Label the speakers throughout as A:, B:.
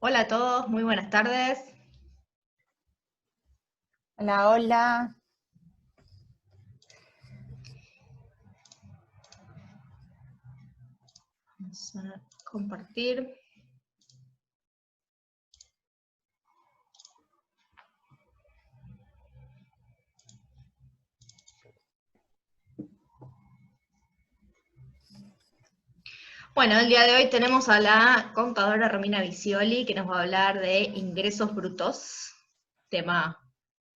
A: Hola a todos, muy buenas tardes.
B: Hola, hola.
A: Vamos a compartir. Bueno, el día de hoy tenemos a la contadora Romina Visioli, que nos va a hablar de ingresos brutos. Tema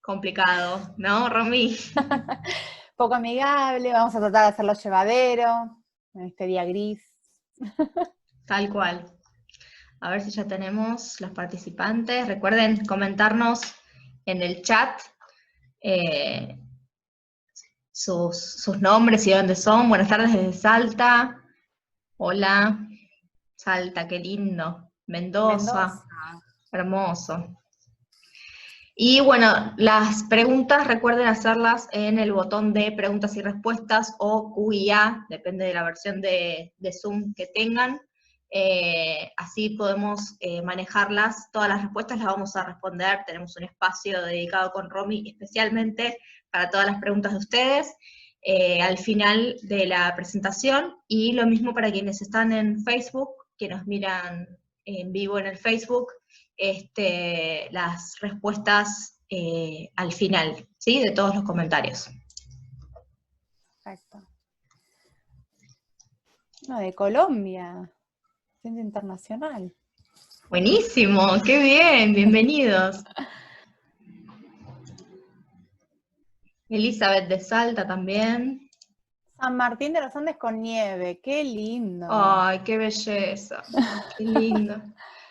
A: complicado, ¿no, Romy?
B: Poco amigable, vamos a tratar de hacerlo llevadero en este día gris.
A: Tal cual. A ver si ya tenemos los participantes. Recuerden comentarnos en el chat eh, sus nombres y dónde son. Buenas tardes desde Salta. Hola, Salta, qué lindo. Mendoza,
B: Mendoza.
A: hermoso. Y bueno, las preguntas recuerden hacerlas en el botón de preguntas y respuestas o Q&A, depende de la versión de Zoom que tengan. Así podemos manejarlas, todas las respuestas las vamos a responder, tenemos un espacio dedicado con Romy especialmente para todas las preguntas de ustedes al final de la presentación, y lo mismo para quienes están en Facebook, que nos miran en vivo en el Facebook, las respuestas al final, ¿sí? De todos los comentarios.
B: Perfecto. No, de Colombia, Centro Internacional.
A: Buenísimo, qué bien, bienvenidos. Elizabeth de Salta también.
B: San Martín de los Andes con nieve, qué lindo.
A: Ay, qué belleza, qué lindo.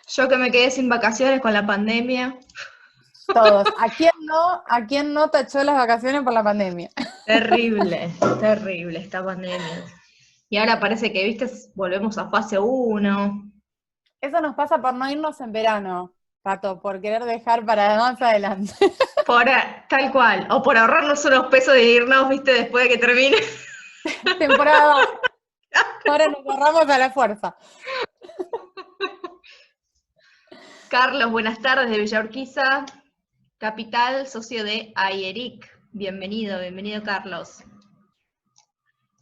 A: Yo que me quedé sin vacaciones con la pandemia.
B: Todos. ¿A quién no tachó las vacaciones por la pandemia?
A: Terrible, terrible esta pandemia. Y ahora parece que, viste, volvemos a fase 1.
B: Eso nos pasa por no irnos en verano, Pato, por querer dejar para más adelante.
A: Tal cual, o por ahorrarnos unos pesos de irnos, viste, después de que termine.
B: Temporada baja. Ahora nos borramos a la fuerza.
A: Carlos, buenas tardes de Villa Urquiza, capital, socio de Ayeric. Bienvenido, bienvenido Carlos.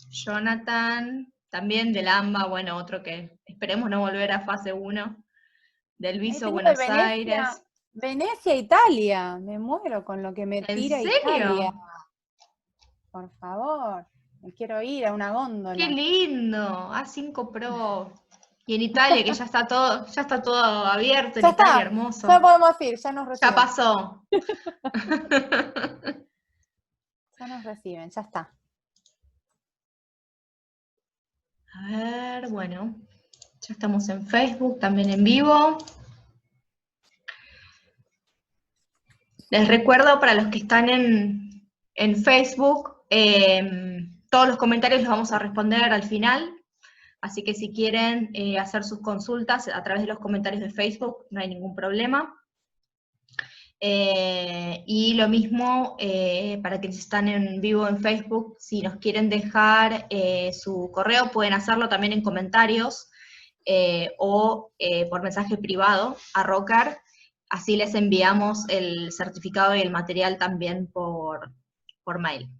A: Jonathan, también del AMBA, bueno, otro que esperemos no volver a fase 1, del
B: Ahí
A: Viso
B: tengo de
A: Buenos Aires.
B: Venecia, Italia. Me muero con lo que me
A: ¿En
B: tira Italia.
A: serio?
B: Por favor, me quiero ir a una
A: ¡Qué
B: góndola.
A: lindo! A5 Pro. Y en Italia, que ya está todo abierto en
B: Ya
A: Italia,
B: está, ya
A: hermoso.
B: podemos ir, ya nos
A: Ya
B: reciben.
A: pasó.
B: Ya nos reciben, ya está.
A: A ver, bueno, ya estamos en Facebook, también en vivo. Les recuerdo para los que están en Facebook, todos los comentarios los vamos a responder al final, así que si quieren hacer sus consultas a través de los comentarios de Facebook, no hay ningún problema. Y lo mismo para quienes están en vivo en Facebook, si nos quieren dejar su correo, pueden hacerlo también en comentarios o por mensaje privado a Rocker, así les enviamos el certificado y el material también por mail.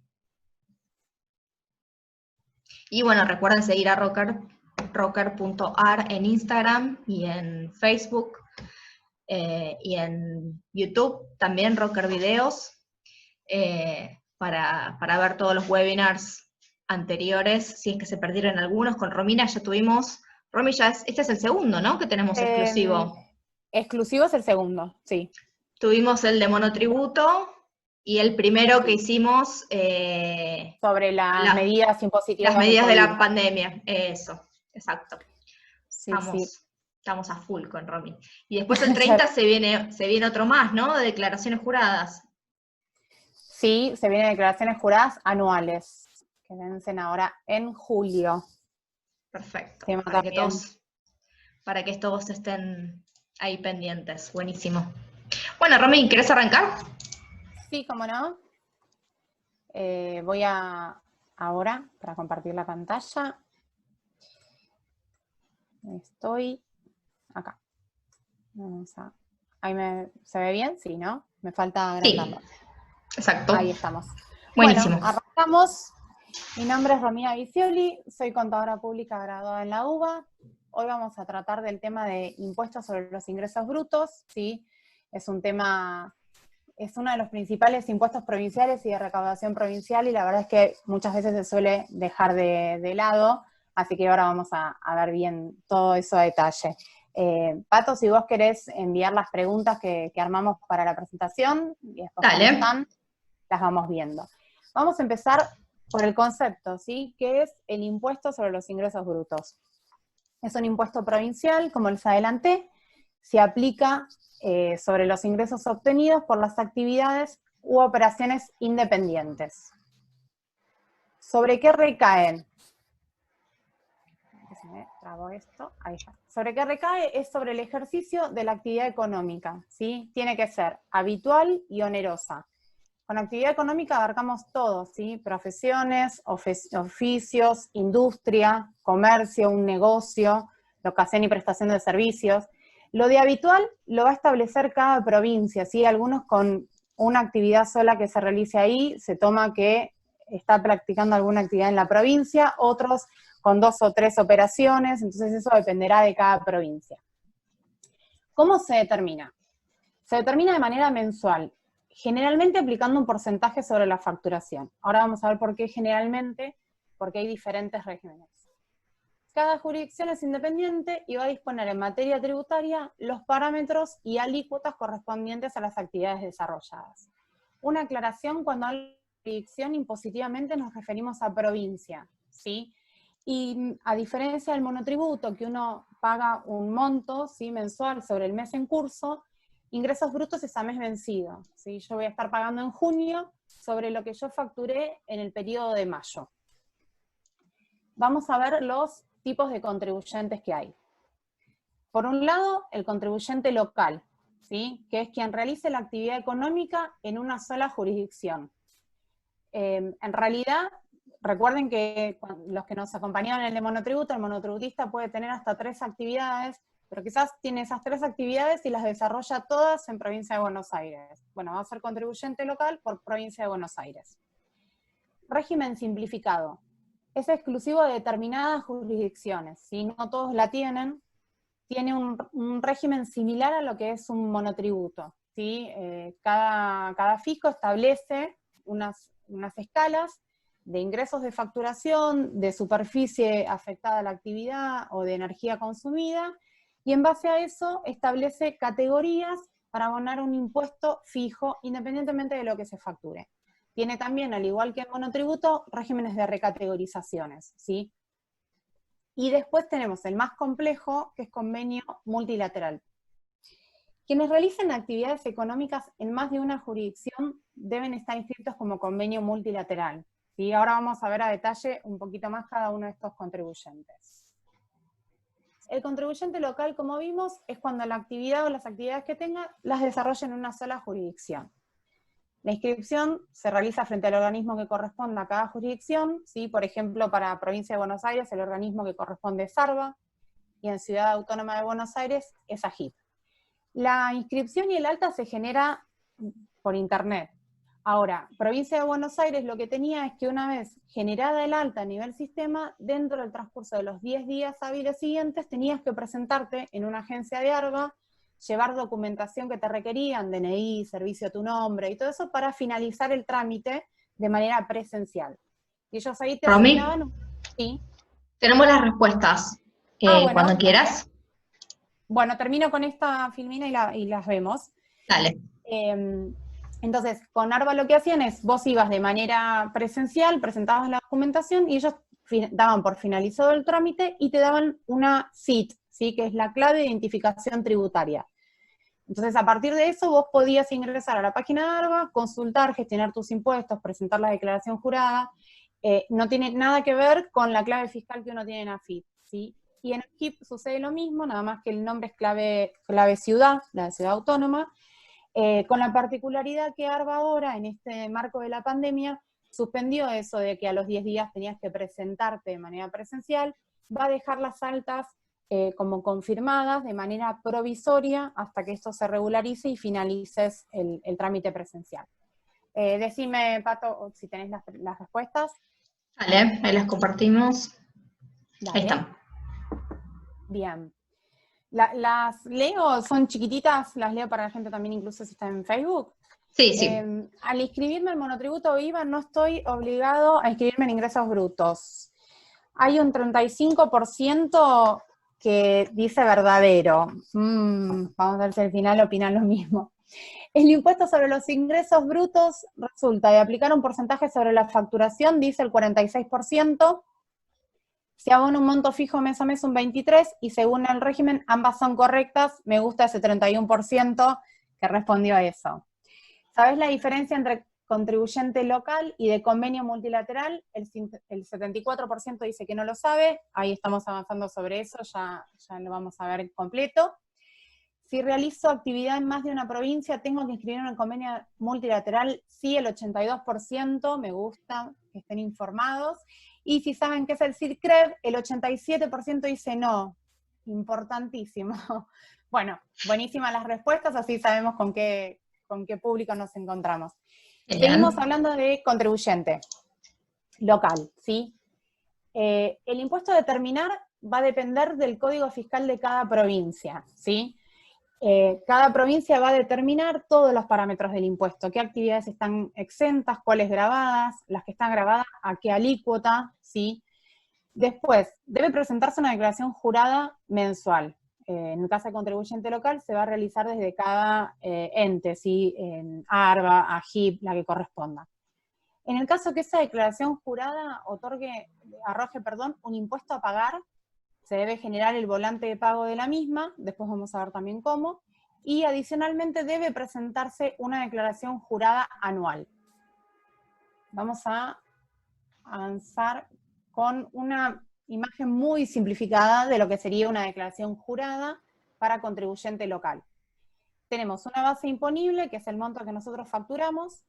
A: Y bueno, recuerden seguir a rocker.ar en Instagram y en Facebook. Y en YouTube también Rocker Videos, para ver todos los webinars anteriores, si es que se perdieron algunos. Con Romina ya tuvimos, Romy este es el segundo, ¿no? Que tenemos exclusivo.
B: Exclusivo es el segundo, sí.
A: Tuvimos el de monotributo y el primero que hicimos,
B: Sobre las medidas
A: las
B: impositivas del
A: medidas de
B: COVID.
A: la pandemia. Eso, exacto.
B: Sí, sí.
A: Estamos a full con Romy. Y después el 30 se viene otro más, ¿no? De declaraciones juradas.
B: Sí, se vienen declaraciones juradas anuales, que vencen ahora en julio.
A: Perfecto.
B: Tema
A: Para que
B: también.
A: todos estén ahí pendientes. Buenísimo. Bueno, Romy, ¿querés arrancar?
B: Sí, cómo no. Voy ahora para compartir la pantalla. Estoy acá. ¿Se ve bien? Sí, ¿no? Me falta
A: Sí,
B: agrandarlo.
A: exacto.
B: Ahí estamos.
A: Buenísimo.
B: Bueno, arrancamos. Mi nombre es Romina Vicioli, soy contadora pública graduada en la UBA. Hoy vamos a tratar del tema de impuestos sobre los ingresos brutos, ¿sí? Es un tema, es uno de los principales impuestos provinciales y de recaudación provincial, y la verdad es que muchas veces se suele dejar de lado, así que ahora vamos a ver bien todo eso a detalle. Pato, si vos querés enviar las preguntas que armamos para la presentación, y después cuando
A: Dale.
B: están, las vamos viendo. Vamos a empezar por el concepto, ¿sí? ¿Qué es el impuesto sobre los ingresos brutos? Es un impuesto provincial, como les adelanté, se aplica sobre los ingresos obtenidos por las actividades u operaciones independientes. ¿Sobre qué recaen? Se me trabó esto, ahí está. ¿Sobre qué recae? Es sobre el ejercicio de la actividad económica, ¿sí? Tiene que ser habitual y onerosa. Con actividad económica abarcamos todo, ¿sí? Profesiones, oficios, industria, comercio, un negocio, locación y prestación de servicios. Lo de habitual lo va a establecer cada provincia, ¿sí? Algunos con una actividad sola que se realice ahí, se toma que está practicando alguna actividad en la provincia, otros con 2 o 3 operaciones, entonces eso dependerá de cada provincia. ¿Cómo se determina? Se determina de manera mensual, generalmente aplicando un porcentaje sobre la facturación. Ahora vamos a ver por qué generalmente, porque hay diferentes regímenes. Cada jurisdicción es independiente y va a disponer en materia tributaria los parámetros y alícuotas correspondientes a las actividades desarrolladas. Una aclaración: cuando hablamos de jurisdicción, impositivamente nos referimos a provincia, ¿sí? Y a diferencia del monotributo, que uno paga un monto, ¿sí?, mensual sobre el mes en curso, ingresos brutos es a mes vencido, ¿sí? Yo voy a estar pagando en junio sobre lo que yo facturé en el periodo de mayo. Vamos a ver los tipos de contribuyentes que hay. Por un lado, el contribuyente local, ¿sí?, que es quien realice la actividad económica en una sola jurisdicción. En realidad, recuerden que los que nos acompañaron en el monotributo, el monotributista puede tener hasta 3 actividades, pero quizás tiene esas 3 actividades y las desarrolla todas en provincia de Buenos Aires. Bueno, va a ser contribuyente local por provincia de Buenos Aires. Régimen simplificado. Es exclusivo de determinadas jurisdicciones, ¿sí? No todos la tienen. Tiene un régimen similar a lo que es un monotributo, ¿sí? Cada fisco establece unas escalas de ingresos de facturación, de superficie afectada a la actividad o de energía consumida, y en base a eso establece categorías para abonar un impuesto fijo independientemente de lo que se facture. Tiene también, al igual que el monotributo, regímenes de recategorizaciones, ¿sí? Y después tenemos el más complejo, que es convenio multilateral. Quienes realicen actividades económicas en más de una jurisdicción deben estar inscritos como convenio multilateral, ¿sí? Ahora vamos a ver a detalle un poquito más cada uno de estos contribuyentes. El contribuyente local, como vimos, es cuando la actividad o las actividades que tenga las desarrolla en una sola jurisdicción. La inscripción se realiza frente al organismo que corresponda a cada jurisdicción, ¿sí? Por ejemplo, para Provincia de Buenos Aires el organismo que corresponde es SARVA, y en Ciudad Autónoma de Buenos Aires es AGIP. La inscripción y el alta se genera por internet. Ahora, Provincia de Buenos Aires lo que tenía es que una vez generada el alta a nivel sistema, dentro del transcurso de los 10 días hábiles siguientes, tenías que presentarte en una agencia de ARBA, llevar documentación que te requerían, DNI, servicio a tu nombre y todo eso, para finalizar el trámite de manera presencial. Y ellos ahí te
A: Romy,
B: asignaban... ¿Sí?
A: tenemos las respuestas.
B: Bueno,
A: Cuando quieras.
B: bueno, termino con esta filmina y las vemos.
A: Dale.
B: Entonces, con ARBA lo que hacían es, vos ibas de manera presencial, presentabas la documentación y ellos daban por finalizado el trámite y te daban una CIT, ¿sí?, que es la clave de identificación tributaria. Entonces, a partir de eso, vos podías ingresar a la página de ARBA, consultar, gestionar tus impuestos, presentar la declaración jurada. No tiene nada que ver con la clave fiscal que uno tiene en AFIP, ¿sí? Y en AGIP sucede lo mismo, nada más que el nombre es clave ciudad, la de Ciudad Autónoma, con la particularidad que ARBA ahora, en este marco de la pandemia, suspendió eso de que a los 10 días tenías que presentarte de manera presencial, va a dejar las altas como confirmadas de manera provisoria hasta que esto se regularice y finalices el trámite presencial. Decime, Pato, si tenés las respuestas.
A: Vale, ahí las compartimos.
B: Dale.
A: Ahí están.
B: Bien. Las leo, son chiquititas, las leo para la gente también, incluso si está en Facebook.
A: Sí, sí.
B: Al inscribirme en monotributo o IVA no estoy obligado a inscribirme en ingresos brutos. Hay un 35% que dice verdadero. Vamos a ver si al final opinan lo mismo. El impuesto sobre los ingresos brutos resulta de aplicar un porcentaje sobre la facturación, dice el 46%. Se abona un monto fijo mes a mes un 23%, y según el régimen ambas son correctas. Me gusta ese 31% que respondió a eso. ¿Sabés la diferencia entre contribuyente local y de convenio multilateral? El 74% dice que no lo sabe. Ahí estamos avanzando sobre eso, ya lo vamos a ver completo. Si realizo actividad en más de una provincia, ¿tengo que inscribirme en un convenio multilateral? Sí, el 82%, me gusta que estén informados. Y si saben qué es el CIRCREV, el 87% dice no. Importantísimo. Bueno, buenísimas las respuestas, así sabemos con qué público nos encontramos.
A: Genial.
B: Seguimos hablando de contribuyente local, ¿sí? El impuesto a determinar va a depender del código fiscal de cada provincia, ¿sí? Cada provincia va a determinar todos los parámetros del impuesto, qué actividades están exentas, cuáles grabadas, las que están grabadas, a qué alícuota, ¿sí? Después, debe presentarse una declaración jurada mensual. En el caso de contribuyente local se va a realizar desde cada ente, ¿sí? En ARBA, AGIP, la que corresponda. En el caso que esa declaración jurada arroje un impuesto a pagar, se debe generar el volante de pago de la misma, después vamos a ver también cómo, y adicionalmente debe presentarse una declaración jurada anual. Vamos a avanzar con una imagen muy simplificada de lo que sería una declaración jurada para contribuyente local. Tenemos una base imponible, que es el monto que nosotros facturamos,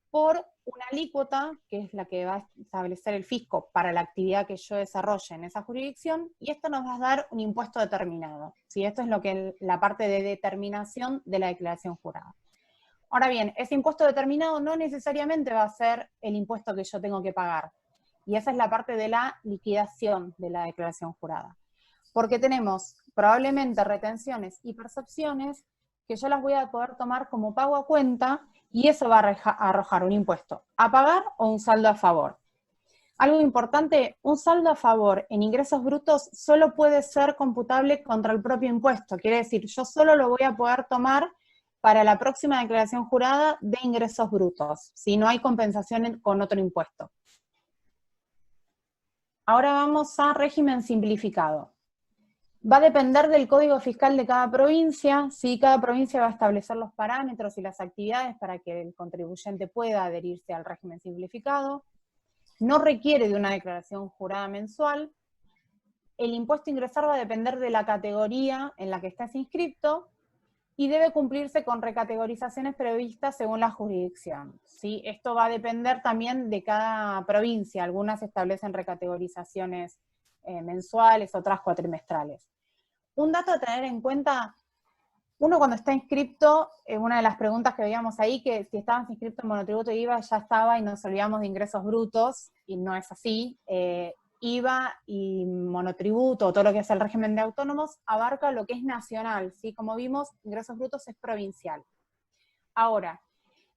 B: por una alícuota, que es la que va a establecer el fisco para la actividad que yo desarrolle en esa jurisdicción, y esto nos va a dar un impuesto determinado. ¿Sí? Esto es la parte de determinación de la declaración jurada. Ahora bien, ese impuesto determinado no necesariamente va a ser el impuesto que yo tengo que pagar, y esa es la parte de la liquidación de la declaración jurada. Porque tenemos probablemente retenciones y percepciones que yo las voy a poder tomar como pago a cuenta, y eso va a arrojar un impuesto a pagar o un saldo a favor. Algo importante, un saldo a favor en ingresos brutos solo puede ser computable contra el propio impuesto. Quiere decir, yo solo lo voy a poder tomar para la próxima declaración jurada de ingresos brutos, si no hay compensación con otro impuesto. Ahora vamos a régimen simplificado. Va a depender del código fiscal de cada provincia, ¿sí? Cada provincia va a establecer los parámetros y las actividades para que el contribuyente pueda adherirse al régimen simplificado. No requiere de una declaración jurada mensual. El impuesto a ingresar va a depender de la categoría en la que estés inscrito, y debe cumplirse con recategorizaciones previstas según la jurisdicción, ¿sí? Esto va a depender también de cada provincia. Algunas establecen recategorizaciones mensuales, otras cuatrimestrales. Un dato a tener en cuenta: uno cuando está inscripto, una de las preguntas que veíamos ahí, que si estabas inscripto en monotributo y IVA ya estaba y nos olvidamos de ingresos brutos, y no es así. IVA y monotributo, todo lo que es el régimen de autónomos, abarca lo que es nacional, ¿sí? Como vimos, ingresos brutos es provincial. Ahora,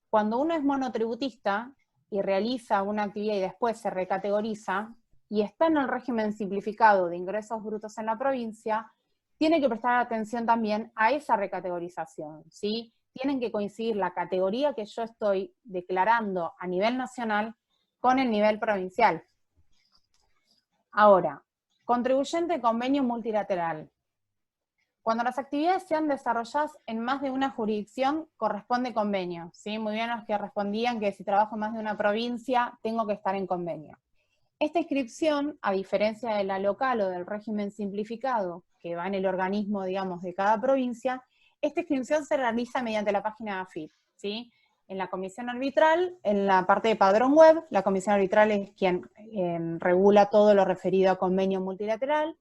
B: cuando uno es monotributista y realiza una actividad y después se recategoriza, y está en el régimen simplificado de ingresos brutos en la provincia, tiene que prestar atención también a esa recategorización, ¿sí? Tienen que coincidir la categoría que yo estoy declarando a nivel nacional con el nivel provincial. Ahora, contribuyente convenio multilateral. Cuando las actividades sean desarrolladas en más de una jurisdicción, corresponde convenio, ¿sí? Muy bien los que respondían que si trabajo en más de una provincia, tengo que estar en convenio. Esta inscripción, a diferencia de la local o del régimen simplificado, que va en el organismo, digamos, de cada provincia, esta inscripción se realiza mediante la página de AFIP, ¿sí? En la comisión arbitral, en la parte de padrón web, la comisión arbitral es quien regula todo lo referido a convenio multilateral.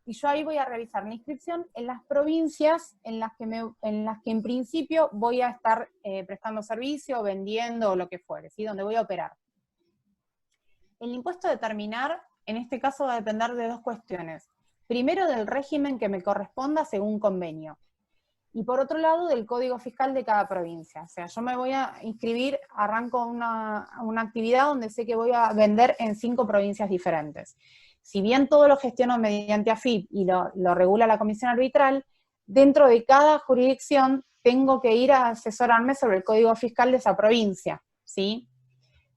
B: y yo ahí voy a realizar mi inscripción en las provincias en las que en principio voy a estar prestando servicio, vendiendo o lo que fuere, ¿sí? Donde voy a operar. El impuesto a determinar, en este caso, va a depender de dos cuestiones. Primero, del régimen que me corresponda según convenio. Y por otro lado, del código fiscal de cada provincia. O sea, yo me voy a inscribir, arranco una actividad donde sé que voy a vender en 5 provincias diferentes. Si bien todo lo gestiono mediante AFIP y lo regula la comisión arbitral, dentro de cada jurisdicción tengo que ir a asesorarme sobre el código fiscal de esa provincia, ¿sí?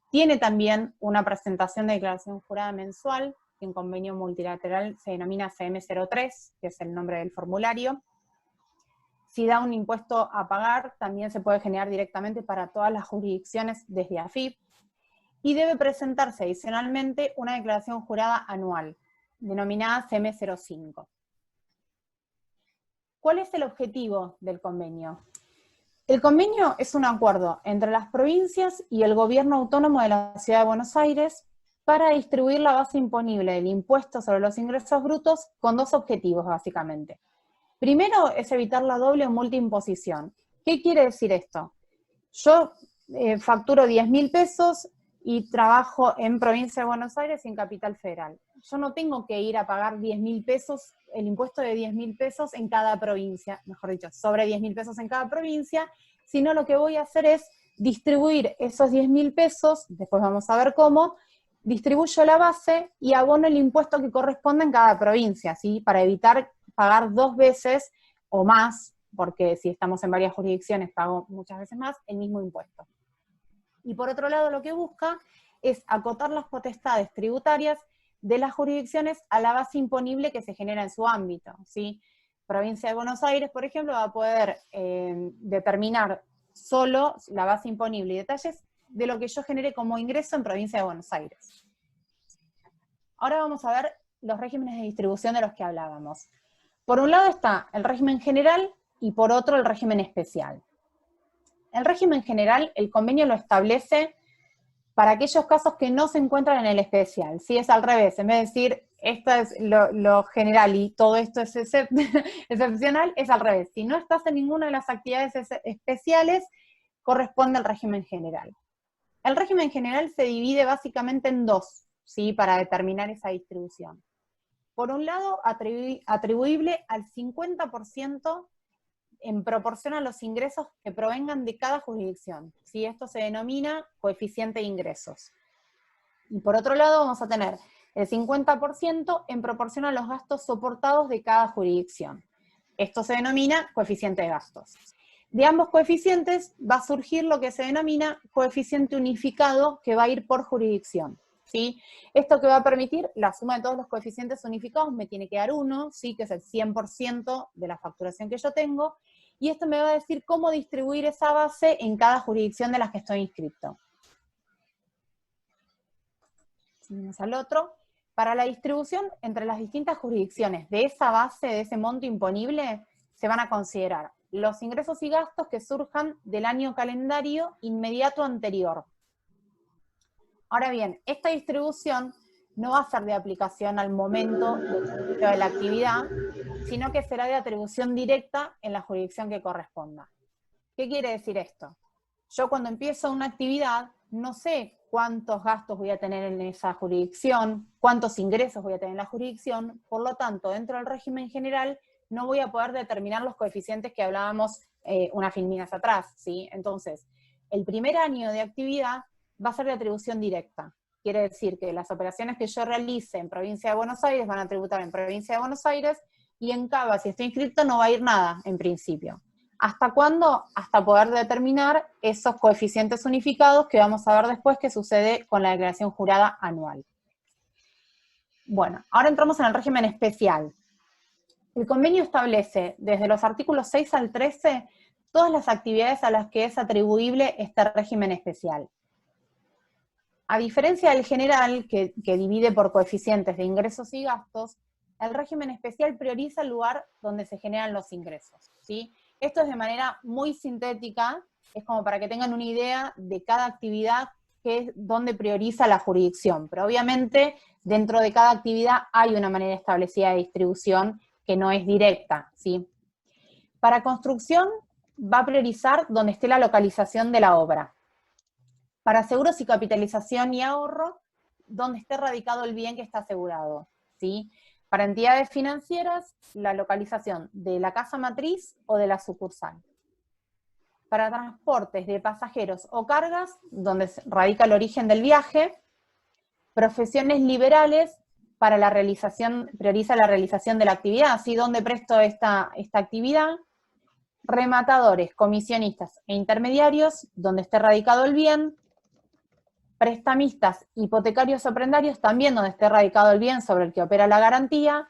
B: Tiene también una presentación de declaración jurada mensual, que en convenio multilateral se denomina CM03, que es el nombre del formulario. Si da un impuesto a pagar, también se puede generar directamente para todas las jurisdicciones desde AFIP. Y debe presentarse adicionalmente una declaración jurada anual, denominada CM05. ¿Cuál es el objetivo del convenio? El convenio es un acuerdo entre las provincias y el gobierno autónomo de la Ciudad de Buenos Aires para distribuir la base imponible del impuesto sobre los ingresos brutos con dos objetivos, básicamente. Primero es evitar la doble o multiimposición. ¿Qué quiere decir esto? Yo facturo 10.000 pesos y trabajo en Provincia de Buenos Aires y en Capital Federal. Yo no tengo que ir a pagar 10.000 pesos, el impuesto de 10.000 pesos en cada provincia, mejor dicho, sobre 10.000 pesos en cada provincia, sino lo que voy a hacer es distribuir esos 10.000 pesos, después vamos a ver cómo, distribuyo la base y abono el impuesto que corresponde en cada provincia, ¿sí? Para evitar pagar 2 veces o más, porque si estamos en varias jurisdicciones pago muchas veces más, el mismo impuesto. Y por otro lado lo que busca es acotar las potestades tributarias de las jurisdicciones a la base imponible que se genera en su ámbito, ¿sí? Provincia de Buenos Aires, por ejemplo, va a poder determinar solo la base imponible y detalles de lo que yo genere como ingreso en Provincia de Buenos Aires. Ahora vamos a ver los regímenes de distribución de los que hablábamos. Por un lado está el régimen general y por otro el régimen especial. El régimen general, el convenio lo establece para aquellos casos que no se encuentran en el especial. Si es al revés, en vez de decir esto es lo general y todo esto es excepcional, es al revés. Si no estás en ninguna de las actividades especiales, corresponde al régimen general. El régimen general se divide básicamente en dos, ¿sí? Para determinar esa distribución. Por un lado, atribuible al 50% en proporción a los ingresos que provengan de cada jurisdicción, ¿sí? Esto se denomina coeficiente de ingresos. Y por otro lado vamos a tener el 50% en proporción a los gastos soportados de cada jurisdicción. Esto se denomina coeficiente de gastos. De ambos coeficientes va a surgir lo que se denomina coeficiente unificado, que va a ir por jurisdicción, ¿sí? Esto que va a permitir, la suma de todos los coeficientes unificados me tiene que dar 1, ¿sí? Que es el 100% de la facturación que yo tengo, y esto me va a decir cómo distribuir esa base en cada jurisdicción de las que estoy inscrito. Seguimos al otro. Para la distribución entre las distintas jurisdicciones de esa base, de ese monto imponible, se van a considerar los ingresos y gastos que surjan del año calendario inmediato anterior. Ahora bien, esta distribución no va a ser de aplicación al momento del inicio de la actividad, sino que será de atribución directa en la jurisdicción que corresponda. ¿Qué quiere decir esto? Yo cuando empiezo una actividad, no sé cuántos gastos voy a tener en esa jurisdicción, cuántos ingresos voy a tener en la jurisdicción, por lo tanto, dentro del régimen general, no voy a poder determinar los coeficientes que hablábamos unas filminas atrás, ¿sí? Entonces, el primer año de actividad va a ser de atribución directa. Quiere decir que las operaciones que yo realice en Provincia de Buenos Aires van a tributar en Provincia de Buenos Aires, y en Cava, si estoy inscrito, no va a ir nada, en principio. ¿Hasta cuándo? Hasta poder determinar esos coeficientes unificados que vamos a ver después que sucede con la declaración jurada anual. Bueno, ahora entramos en el régimen especial. El convenio establece, desde los artículos 6 al 13, todas las actividades a las que es atribuible este régimen especial. A diferencia del general, que divide por coeficientes de ingresos y gastos, el régimen especial prioriza el lugar donde se generan los ingresos, ¿sí? Esto es de manera muy sintética, es como para que tengan una idea de cada actividad que es donde prioriza la jurisdicción, pero obviamente dentro de cada actividad hay una manera establecida de distribución que no es directa, ¿sí? Para construcción va a priorizar donde esté la localización de la obra. Para seguros y capitalización y ahorro, donde esté radicado el bien que está asegurado, ¿sí? Para entidades financieras, la localización de la casa matriz o de la sucursal. Para transportes de pasajeros o cargas, donde radica el origen del viaje. Profesiones liberales, para la realización, prioriza la realización de la actividad, ¿sí? ¿Dónde presto esta actividad? Rematadores, comisionistas e intermediarios, donde esté radicado el bien. Prestamistas, hipotecarios o prendarios, también donde esté radicado el bien sobre el que opera la garantía.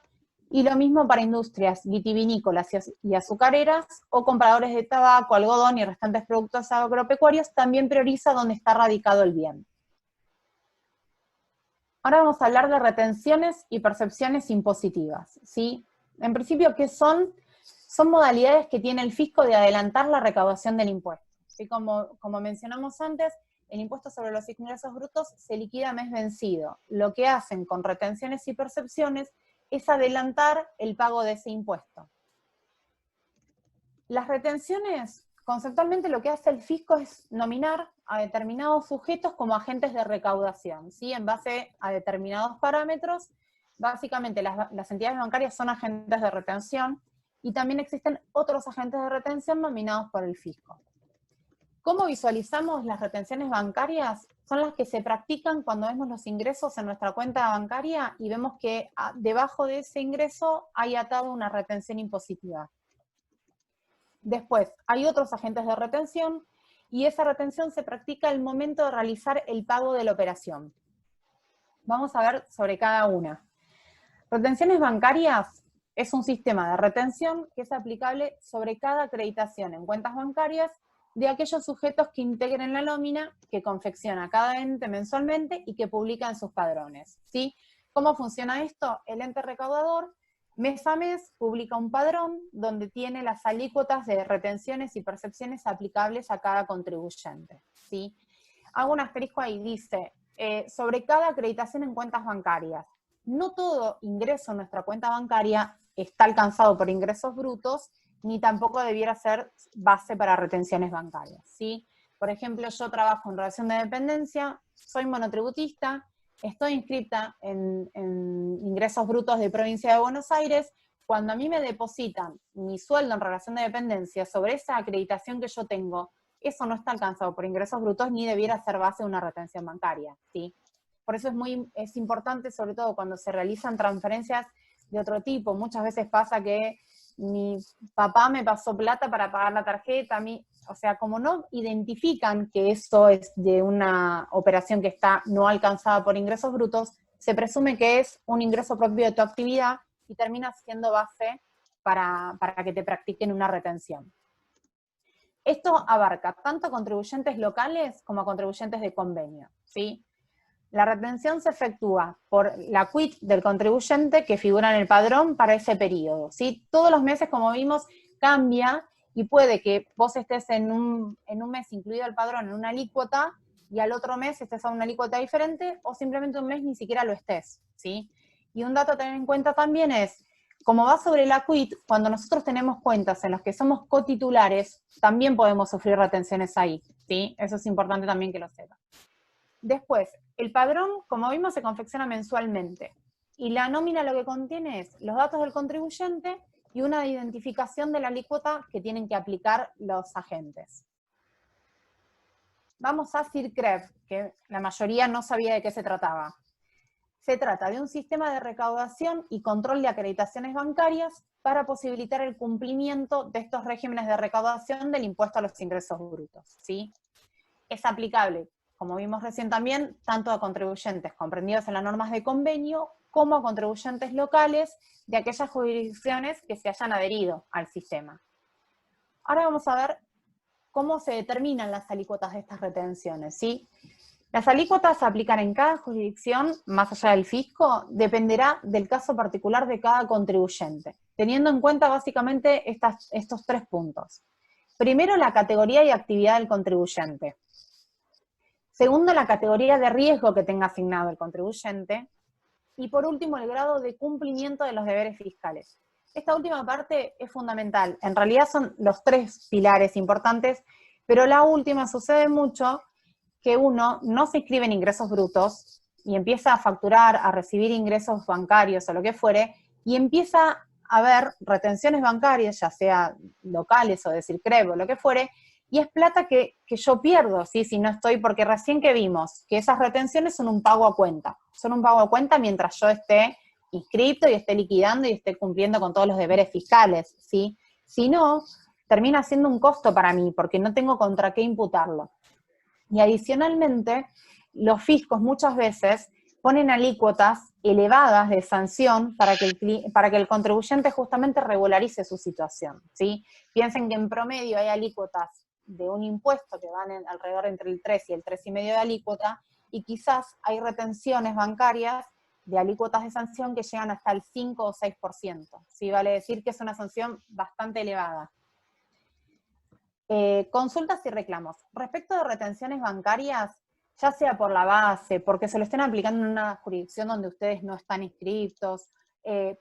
B: Y lo mismo para industrias vitivinícolas y azucareras, o compradores de tabaco, algodón y restantes productos agropecuarios, también prioriza donde está radicado el bien. Ahora vamos a hablar de retenciones y percepciones impositivas, ¿sí? En principio, ¿qué son? Son modalidades que tiene el fisco de adelantar la recaudación del impuesto, ¿sí? Como mencionamos antes, el impuesto sobre los ingresos brutos se liquida a mes vencido. Lo que hacen con retenciones y percepciones es adelantar el pago de ese impuesto. Las retenciones, conceptualmente lo que hace el fisco es nominar a determinados sujetos como agentes de recaudación, ¿sí? En base a determinados parámetros. Básicamente las entidades bancarias son agentes de retención y también existen otros agentes de retención nominados por el fisco. ¿Cómo visualizamos las retenciones bancarias? Son las que se practican cuando vemos los ingresos en nuestra cuenta bancaria y vemos que debajo de ese ingreso hay atado una retención impositiva. Después, hay otros agentes de retención, y esa retención se practica al momento de realizar el pago de la operación. Vamos a ver sobre cada una. Retenciones bancarias es un sistema de retención que es aplicable sobre cada acreditación en cuentas bancarias de aquellos sujetos que integren la nómina que confecciona cada ente mensualmente y que publica en sus padrones, ¿sí? ¿Cómo funciona esto? El ente recaudador mes a mes publica un padrón donde tiene las alícuotas de retenciones y percepciones aplicables a cada contribuyente, ¿sí? Hago un asterisco ahí, dice, sobre cada acreditación en cuentas bancarias. No todo ingreso en nuestra cuenta bancaria está alcanzado por ingresos brutos, ni tampoco debiera ser base para retenciones bancarias, ¿sí? Por ejemplo, yo trabajo en relación de dependencia, soy monotributista, estoy inscrita en ingresos brutos de provincia de Buenos Aires. Cuando a mí me depositan mi sueldo en relación de dependencia sobre esa acreditación que yo tengo, eso no está alcanzado por ingresos brutos ni debiera ser base de una retención bancaria, ¿sí? Por eso es importante, sobre todo cuando se realizan transferencias de otro tipo. Muchas veces pasa que mi papá me pasó plata para pagar la tarjeta, o sea, como no identifican que eso es de una operación que está no alcanzada por ingresos brutos, se presume que es un ingreso propio de tu actividad y termina siendo base para que te practiquen una retención. Esto abarca tanto a contribuyentes locales como a contribuyentes de convenio, ¿sí? La retención se efectúa por la quit del contribuyente que figura en el padrón para ese periodo, ¿sí? Todos los meses, como vimos, cambia y puede que vos estés en un mes incluido el padrón en una alícuota y al otro mes estés a una alícuota diferente o simplemente un mes ni siquiera lo estés, ¿sí? Y un dato a tener en cuenta también es, como va sobre la quit, cuando nosotros tenemos cuentas en las que somos cotitulares, también podemos sufrir retenciones ahí, ¿sí? Eso es importante también que lo sepan. Después, el padrón, como vimos, se confecciona mensualmente. Y la nómina lo que contiene es los datos del contribuyente y una identificación de la alícuota que tienen que aplicar los agentes. Vamos a CIRCREV, que la mayoría no sabía de qué se trataba. Se trata de un sistema de recaudación y control de acreditaciones bancarias para posibilitar el cumplimiento de estos regímenes de recaudación del impuesto a los ingresos brutos, ¿sí? Es aplicable, como vimos recién también, tanto a contribuyentes comprendidos en las normas de convenio, como a contribuyentes locales de aquellas jurisdicciones que se hayan adherido al sistema. Ahora vamos a ver cómo se determinan las alícuotas de estas retenciones, ¿sí? Las alícuotas se aplican en cada jurisdicción, más allá del fisco, dependerá del caso particular de cada contribuyente, teniendo en cuenta básicamente estos 3 puntos. Primero, la categoría y actividad del contribuyente. Segundo, la categoría de riesgo que tenga asignado el contribuyente. Y por último, el grado de cumplimiento de los deberes fiscales. Esta última parte es fundamental. En realidad son los 3 pilares importantes, pero la última sucede mucho que uno no se inscribe en ingresos brutos y empieza a facturar, a recibir ingresos bancarios o lo que fuere, y empieza a haber retenciones bancarias, ya sea locales o de CIRCREV o lo que fuere, y es plata que yo pierdo, ¿sí? Si no estoy, porque recién que vimos que esas retenciones son un pago a cuenta. Son un pago a cuenta mientras yo esté inscrito y esté liquidando y esté cumpliendo con todos los deberes fiscales, ¿sí? Si no, termina siendo un costo para mí, porque no tengo contra qué imputarlo. Y adicionalmente, los fiscos muchas veces ponen alícuotas elevadas de sanción para que el contribuyente justamente regularice su situación, ¿sí? Piensen que en promedio hay alícuotas de un impuesto que van alrededor entre el 3 y el 3,5% de alícuota, y quizás hay retenciones bancarias de alícuotas de sanción que llegan hasta el 5 o 6%, ¿sí? Vale decir que es una sanción bastante elevada. Consultas y reclamos. Respecto de retenciones bancarias, ya sea por la base, porque se lo estén aplicando en una jurisdicción donde ustedes no están inscritos,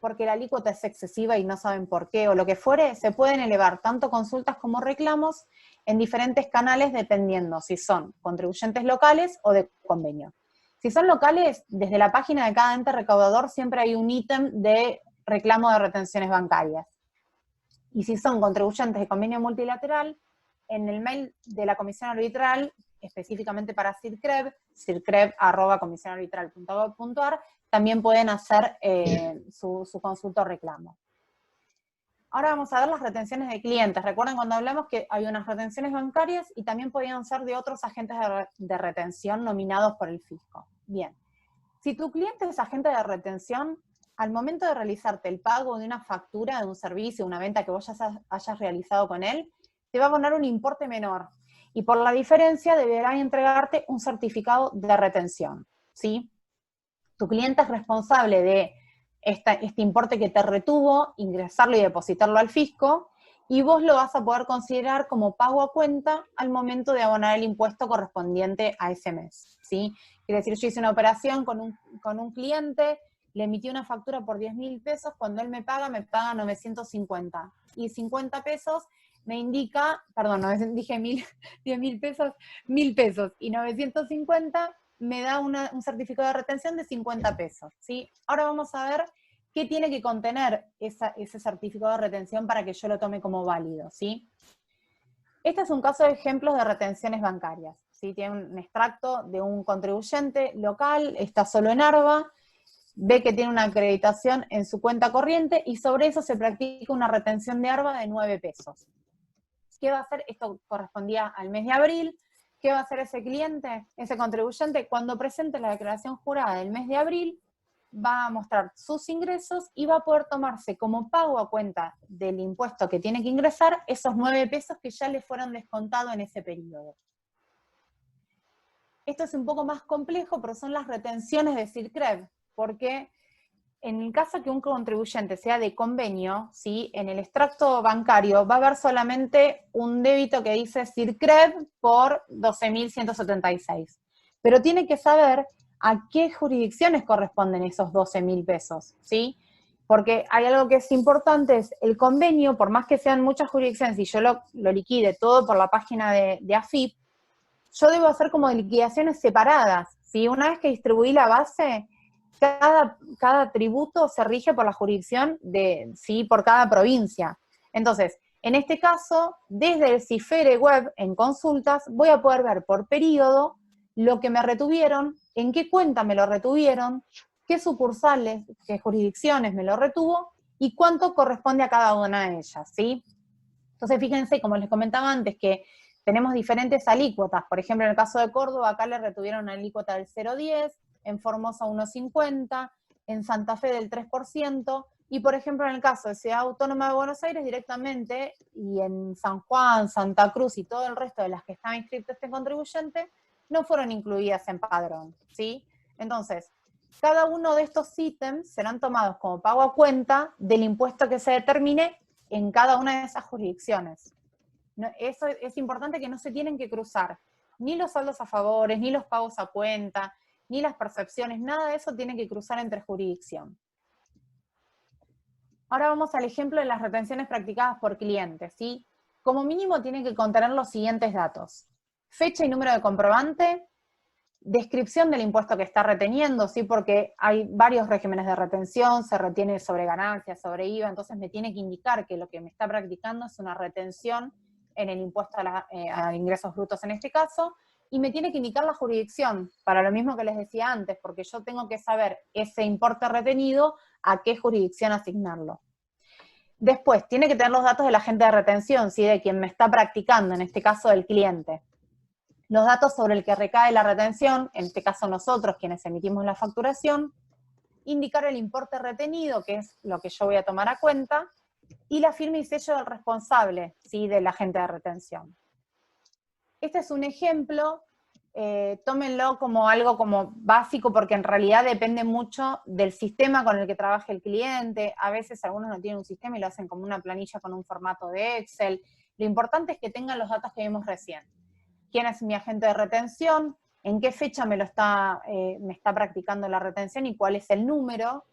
B: porque la alícuota es excesiva y no saben por qué, o lo que fuere, se pueden elevar tanto consultas como reclamos en diferentes canales dependiendo si son contribuyentes locales o de convenio. Si son locales, desde la página de cada ente recaudador siempre hay un ítem de reclamo de retenciones bancarias. Y si son contribuyentes de convenio multilateral, en el mail de la Comisión Arbitral, específicamente para CIRCREV, circrev@comisionarbitral.gov.ar, también pueden hacer su consulta o reclamo. Ahora vamos a ver las retenciones de clientes. Recuerden cuando hablamos que hay unas retenciones bancarias y también podían ser de otros agentes de retención nominados por el fisco. Bien, si tu cliente es agente de retención, al momento de realizarte el pago de una factura de un servicio, una venta que vos ya hayas realizado con él, te va a poner un importe menor. Y por la diferencia deberá entregarte un certificado de retención, ¿sí? Tu cliente es responsable de este importe que te retuvo, ingresarlo y depositarlo al fisco, y vos lo vas a poder considerar como pago a cuenta al momento de abonar el impuesto correspondiente a ese mes, ¿sí? Quiere decir, yo hice una operación con un cliente, le emití una factura por 10.000 pesos, cuando él me paga 950, y 50 pesos me indica, perdón, no dije 10.000 pesos, 1.000 pesos, y 950 me da un certificado de retención de 50 pesos, ¿sí? Ahora vamos a ver qué tiene que contener ese certificado de retención para que yo lo tome como válido, ¿sí? Este es un caso de ejemplos de retenciones bancarias, ¿sí? Tiene un extracto de un contribuyente local, está solo en ARBA, ve que tiene una acreditación en su cuenta corriente y sobre eso se practica una retención de ARBA de 9 pesos. ¿Qué va a hacer? Esto correspondía al mes de abril. ¿Qué va a hacer ese cliente, ese contribuyente? Cuando presente la declaración jurada del mes de abril, va a mostrar sus ingresos y va a poder tomarse como pago a cuenta del impuesto que tiene que ingresar esos 9 pesos que ya le fueron descontados en ese periodo. Esto es un poco más complejo, pero son las retenciones de CIRCREV, porque en el caso que un contribuyente sea de convenio, ¿sí? En el extracto bancario va a haber solamente un débito que dice CIRCREV por 12.176. Pero tiene que saber a qué jurisdicciones corresponden esos 12.000 pesos, ¿sí? Porque hay algo que es importante, es el convenio, por más que sean muchas jurisdicciones y yo lo liquide todo por la página de AFIP, yo debo hacer como liquidaciones separadas, ¿sí? Una vez que distribuí la base, cada tributo se rige por la jurisdicción ¿sí? Por cada provincia. Entonces, en este caso, desde el CIFERE web en consultas, voy a poder ver por periodo lo que me retuvieron, en qué cuenta me lo retuvieron, qué sucursales, qué jurisdicciones me lo retuvo, y cuánto corresponde a cada una de ellas, ¿sí? Entonces, fíjense, como les comentaba antes, que tenemos diferentes alícuotas. Por ejemplo, en el caso de Córdoba, acá le retuvieron una alícuota del 0,10, en Formosa 1,50, en Santa Fe del 3%, y por ejemplo en el caso de Ciudad Autónoma de Buenos Aires directamente, y en San Juan, Santa Cruz y todo el resto de las que estaba inscrito este contribuyente, no fueron incluidas en padrón, ¿sí? Entonces, cada uno de estos ítems serán tomados como pago a cuenta del impuesto que se determine en cada una de esas jurisdicciones. Eso es importante, que no se tienen que cruzar ni los saldos a favores, ni los pagos a cuenta, ni las percepciones, nada de eso tiene que cruzar entre jurisdicción. Ahora vamos al ejemplo de las retenciones practicadas por clientes, ¿sí? Como mínimo tienen que contener los siguientes datos: fecha y número de comprobante, descripción del impuesto que está reteniendo, ¿sí? Porque hay varios regímenes de retención, se retiene sobre ganancias, sobre IVA, entonces me tiene que indicar que lo que me está practicando es una retención en el impuesto a ingresos brutos en este caso, y me tiene que indicar la jurisdicción, para lo mismo que les decía antes, porque yo tengo que saber ese importe retenido, a qué jurisdicción asignarlo. Después, tiene que tener los datos del agente de retención, ¿sí? De quien me está practicando, en este caso del cliente. Los datos sobre el que recae la retención, en este caso nosotros, quienes emitimos la facturación, indicar el importe retenido, que es lo que yo voy a tomar a cuenta, y la firma y sello del responsable, ¿sí? Del agente de retención. Este es un ejemplo, tómenlo como algo como básico, porque en realidad depende mucho del sistema con el que trabaje el cliente. A veces algunos no tienen un sistema y lo hacen como una planilla con un formato de Excel. Lo importante es que tengan los datos que vimos recién. ¿Quién es mi agente de retención? ¿En qué fecha me está practicando la retención y cuál es el número?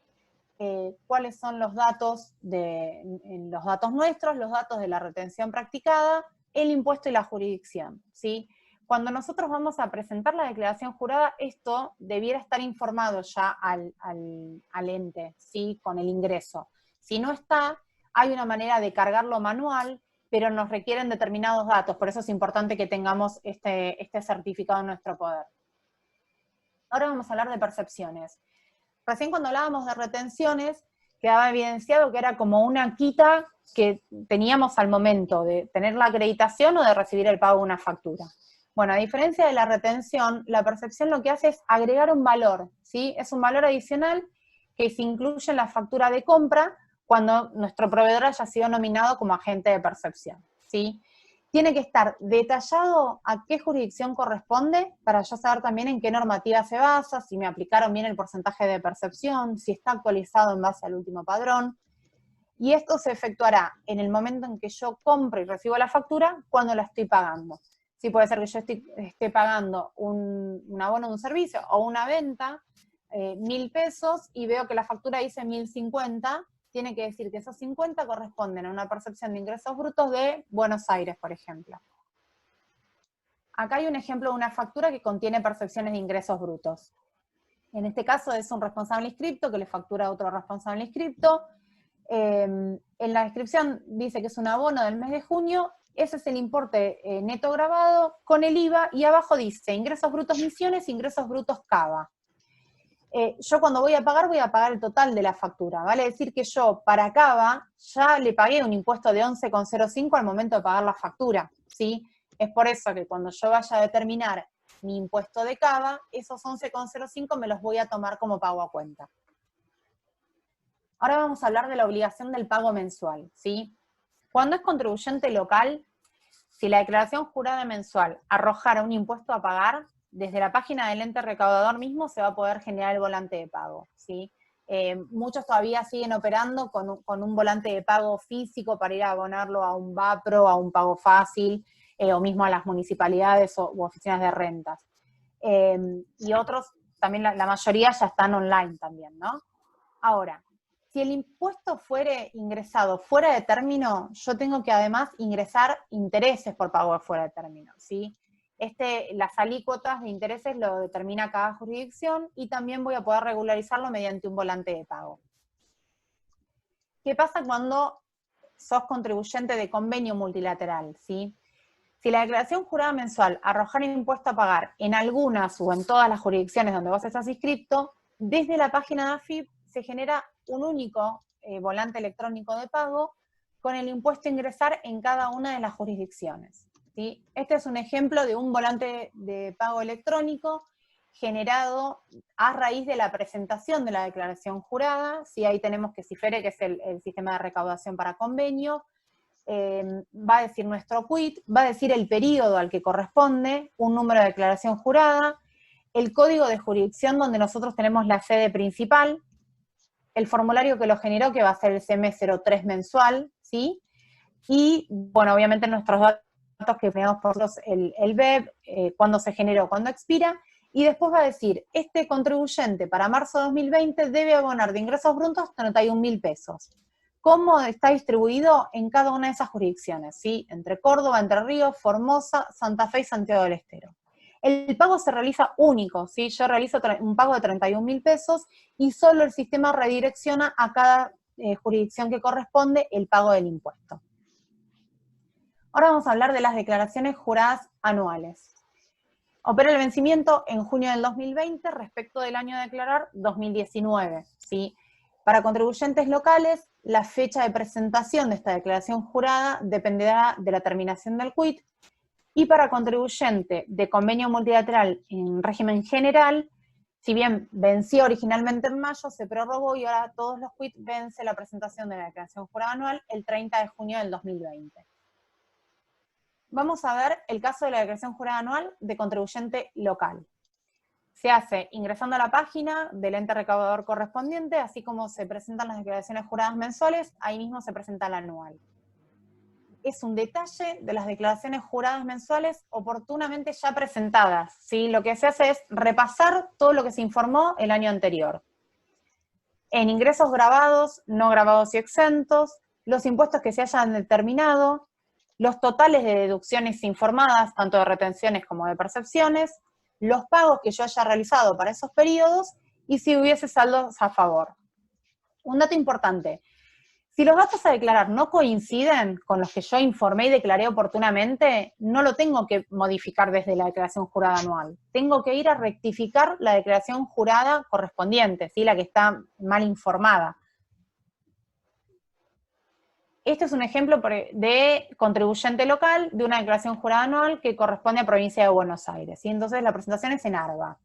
B: ¿Cuáles son los datos nuestros, los datos de la retención practicada, el impuesto y la jurisdicción, ¿sí? Cuando nosotros vamos a presentar la declaración jurada, esto debiera estar informado ya al ente, ¿sí? Con el ingreso. Si no está, hay una manera de cargarlo manual, pero nos requieren determinados datos, por eso es importante que tengamos este certificado en nuestro poder. Ahora vamos a hablar de percepciones. Recién cuando hablábamos de retenciones, quedaba evidenciado que era como una quita que teníamos al momento de tener la acreditación o de recibir el pago de una factura. Bueno, a diferencia de la retención, la percepción lo que hace es agregar un valor, ¿sí? Es un valor adicional que se incluye en la factura de compra cuando nuestro proveedor haya sido nominado como agente de percepción, ¿sí? Tiene que estar detallado a qué jurisdicción corresponde, para yo saber también en qué normativa se basa, si me aplicaron bien el porcentaje de percepción, si está actualizado en base al último padrón. Y esto se efectuará en el momento en que yo compro y recibo la factura, cuando la estoy pagando. Sí, puede ser que yo esté pagando un abono de un servicio o una venta, 1.000 pesos, y veo que la factura dice 1.050, tiene que decir que esos 50 corresponden a una percepción de ingresos brutos de Buenos Aires, por ejemplo. Acá hay un ejemplo de una factura que contiene percepciones de ingresos brutos. En este caso es un responsable inscripto que le factura a otro responsable inscripto. En la descripción dice que es un abono del mes de junio, ese es el importe neto grabado con el IVA, y abajo dice ingresos brutos Misiones, ingresos brutos Cava. Yo cuando voy a pagar el total de la factura. Vale decir que yo para Cava ya le pagué un impuesto de 11,05 al momento de pagar la factura, ¿sí? Es por eso que cuando yo vaya a determinar mi impuesto de Cava, esos 11,05 me los voy a tomar como pago a cuenta. Ahora vamos a hablar de la obligación del pago mensual, ¿sí? Cuando es contribuyente local, si la declaración jurada mensual arrojara un impuesto a pagar, desde la página del ente recaudador mismo se va a poder generar el volante de pago, ¿sí? Muchos todavía siguen operando con un volante de pago físico para ir a abonarlo a un VAPRO, a un pago fácil, o mismo a las municipalidades u oficinas de rentas. Y otros, también la mayoría ya están online también, ¿no? Ahora, si el impuesto fuere ingresado fuera de término, yo tengo que además ingresar intereses por pago de fuera de término, ¿sí? Las alícuotas de intereses lo determina cada jurisdicción, y también voy a poder regularizarlo mediante un volante de pago. ¿Qué pasa cuando sos contribuyente de convenio multilateral, ¿sí? Si la declaración jurada mensual arrojara impuesto a pagar en algunas o en todas las jurisdicciones donde vos estás inscripto, desde la página de AFIP se genera un único volante electrónico de pago con el impuesto a ingresar en cada una de las jurisdicciones, ¿sí? Este es un ejemplo de un volante de pago electrónico generado a raíz de la presentación de la declaración jurada, ¿sí? Ahí tenemos que CIFERE, que es el sistema de recaudación para convenio, va a decir nuestro quit, va a decir el periodo al que corresponde, un número de declaración jurada, el código de jurisdicción donde nosotros tenemos la sede principal, el formulario que lo generó, que va a ser el CM03 mensual, ¿sí? Y, bueno, obviamente nuestros datos que tenemos por nosotros, el BEP, cuándo se generó, cuándo expira, Y después va a decir, este contribuyente para marzo de 2020 debe abonar de ingresos brutos 31.000 pesos. ¿Cómo está distribuido en cada una de esas jurisdicciones? ¿Sí? Entre Córdoba, Entre Ríos, Formosa, Santa Fe y Santiago del Estero. El pago se realiza único, ¿sí? Yo realizo un pago de 31.000 pesos y solo el sistema redirecciona a cada jurisdicción que corresponde el pago del impuesto. Ahora vamos a hablar de las declaraciones juradas anuales. Opera el vencimiento en junio del 2020 respecto del año a declarar 2019, ¿sí? Para contribuyentes locales, la fecha de presentación de esta declaración jurada dependerá de la terminación del quit, y para contribuyente de convenio multilateral en régimen general, si bien venció originalmente en mayo, se prorrogó y ahora todos los quit vence la presentación de la declaración jurada anual el 30 de junio del 2020. Vamos a ver el caso de la declaración jurada anual de contribuyente local. Se hace ingresando a la página del ente recaudador correspondiente, así como se presentan las declaraciones juradas mensuales, ahí mismo se presenta la anual. Es un detalle de las declaraciones juradas mensuales oportunamente ya presentadas, ¿sí? Lo que se hace es repasar todo lo que se informó el año anterior. En ingresos grabados, no grabados y exentos, los impuestos que se hayan determinado, los totales de deducciones informadas, tanto de retenciones como de percepciones, los pagos que yo haya realizado para esos periodos, y si hubiese saldos a favor. Un dato importante, si los datos a declarar no coinciden con los que yo informé y declaré oportunamente, no lo tengo que modificar desde la declaración jurada anual. Tengo que ir a rectificar la declaración jurada correspondiente, ¿sí? La que está mal informada. Este es un ejemplo de contribuyente local de una declaración jurada anual que corresponde a provincia de Buenos Aires, ¿sí? Entonces la presentación es en ARBA.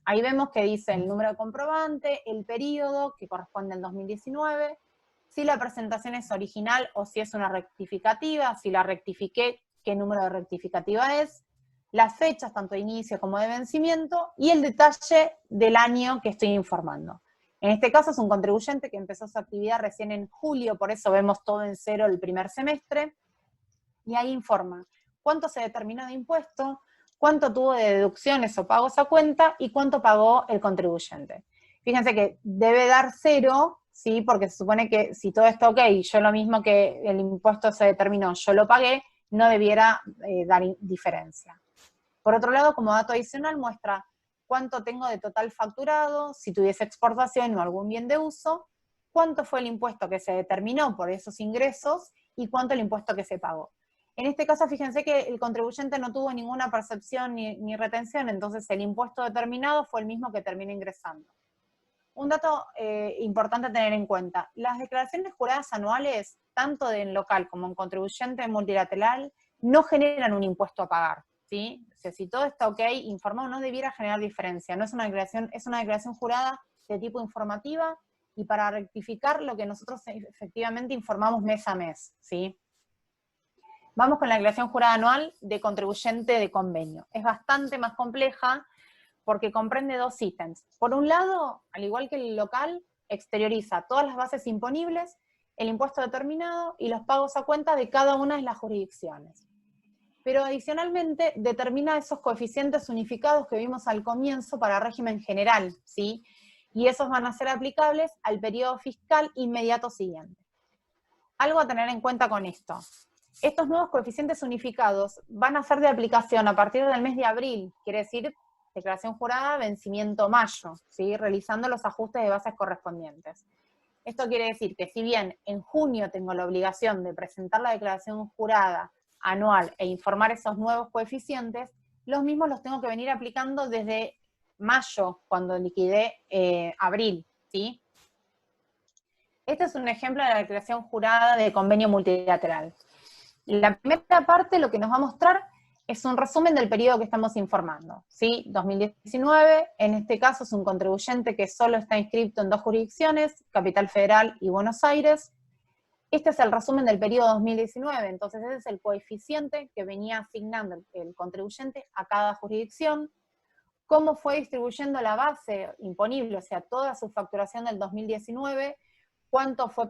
B: Ahí vemos que dice el número de comprobante, el periodo, que corresponde al 2019, si la presentación es original o si es una rectificativa, si la rectifiqué, qué número de rectificativa es, las fechas tanto de inicio como de vencimiento, y el detalle del año que estoy informando. En este caso es un contribuyente que empezó su actividad recién en julio, por eso vemos todo en cero el primer semestre, y ahí informa cuánto se determinó de impuesto, cuánto tuvo de deducciones o pagos a cuenta y cuánto pagó el contribuyente. Fíjense que debe dar 0, ¿sí? Porque se supone que si todo está ok, yo lo mismo que el impuesto se determinó, yo lo pagué, no debiera dar diferencia. Por otro lado, como dato adicional, muestra cuánto tengo de total facturado, si tuviese exportación o algún bien de uso, cuánto fue el impuesto que se determinó por esos ingresos y cuánto el impuesto que se pagó. En este caso, fíjense que el contribuyente no tuvo ninguna percepción ni retención, entonces el impuesto determinado fue el mismo que terminó ingresando. Un dato importante a tener en cuenta, las declaraciones juradas anuales, tanto en local como en contribuyente multilateral, no generan un impuesto a pagar, ¿sí? O sea, si todo está ok, informado no debiera generar diferencia, no es una declaración, es una declaración jurada de tipo informativa y para rectificar lo que nosotros efectivamente informamos mes a mes, ¿sí? Vamos con la declaración jurada anual de contribuyente de convenio. Es bastante más compleja porque comprende 2 ítems. Por un lado, al igual que el local, exterioriza todas las bases imponibles, el impuesto determinado y los pagos a cuenta de cada una de las jurisdicciones. Pero adicionalmente determina esos coeficientes unificados que vimos al comienzo para régimen general, ¿sí? Y esos van a ser aplicables al periodo fiscal inmediato siguiente. Algo a tener en cuenta con esto. Estos nuevos coeficientes unificados van a ser de aplicación a partir del mes de abril, quiere decir, declaración jurada, vencimiento mayo, ¿sí? Realizando los ajustes de bases correspondientes. Esto quiere decir que si bien en junio tengo la obligación de presentar la declaración jurada anual e informar esos nuevos coeficientes, los mismos los tengo que venir aplicando desde mayo, cuando liquidé abril, ¿sí? Este es un ejemplo de la declaración jurada de convenio multilateral. La primera parte lo que nos va a mostrar es un resumen del periodo que estamos informando, ¿sí? 2019, en este caso es un contribuyente que solo está inscrito en 2 jurisdicciones, Capital Federal y Buenos Aires. Este es el resumen del periodo 2019, entonces ese es el coeficiente que venía asignando el contribuyente a cada jurisdicción, cómo fue distribuyendo la base imponible, o sea, toda su facturación del 2019, cuánto fue